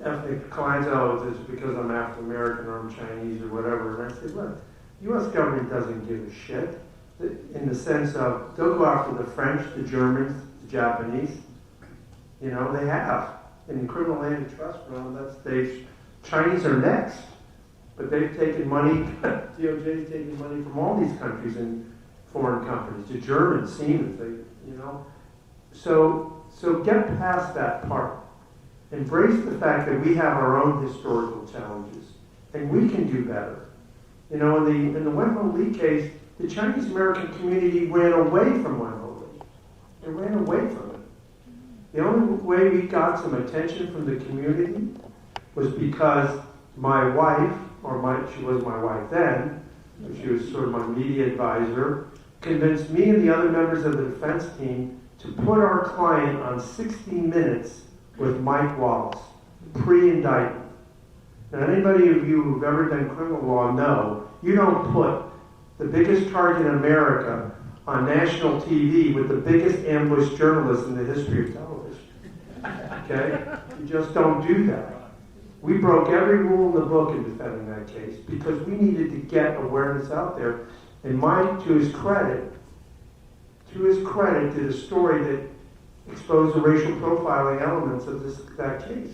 ethnic clients, oh, it's because I'm African American or I'm Chinese or whatever, and I say, look, the U.S. government doesn't give a shit. In the sense of, they'll go after the French, the Germans, the Japanese. You know, they have. In the criminal antitrust realm, Chinese are next. But they've taken money, DOJ's taken money from all these countries and foreign companies. The Germans, Siemens, So get past that part. Embrace the fact that we have our own historical challenges. And we can do better. You know, in the Wenho Lee case, the Chinese American community ran away from Wenho Lee. They ran away from it. The only way we got some attention from the community was because my wife, she was my wife then, but she was sort of my media advisor, convinced me and the other members of the defense team to put our client on 60 Minutes with Mike Wallace, pre-indictment. Now, anybody of you who've ever done criminal law know, you don't put the biggest target in America on national TV with the biggest ambush journalist in the history of television. Okay? You just don't do that. We broke every rule in the book in defending that case because we needed to get awareness out there. And Mike, to his credit, did a story that expose the racial profiling elements of that case.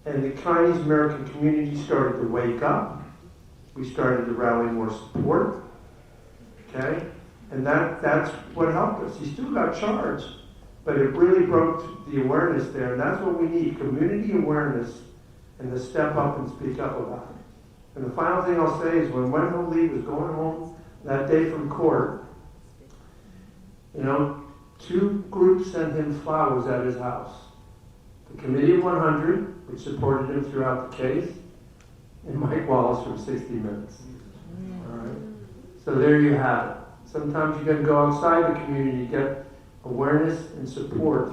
And the Chinese American community started to wake up. We started to rally more support. Okay? And that's what helped us. He still got charged, but it really broke the awareness there. And that's what we need, community awareness and to step up and speak up about it. And the final thing I'll say is when Wendell Lee was going home that day from court, you know, 2 groups sent him flowers at his house. The Committee of 100, which supported him throughout the case, and Mike Wallace from 60 Minutes. All right? So there you have it. Sometimes you got to go outside the community, get awareness and support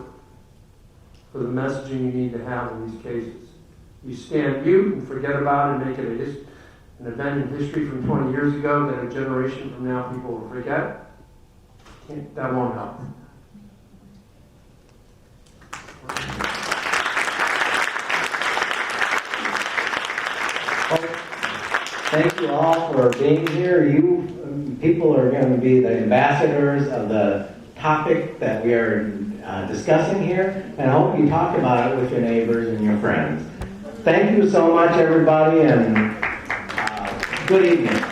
for the messaging you need to have in these cases. You stand mute and forget about it and make it an event in history from 20 years ago that a generation from now people will forget. That won't help. Thank you all for being here. You people are going to be the ambassadors of the topic that we are discussing here, and I hope you talk about it with your neighbors and your friends. Thank you so much, everybody, and good evening.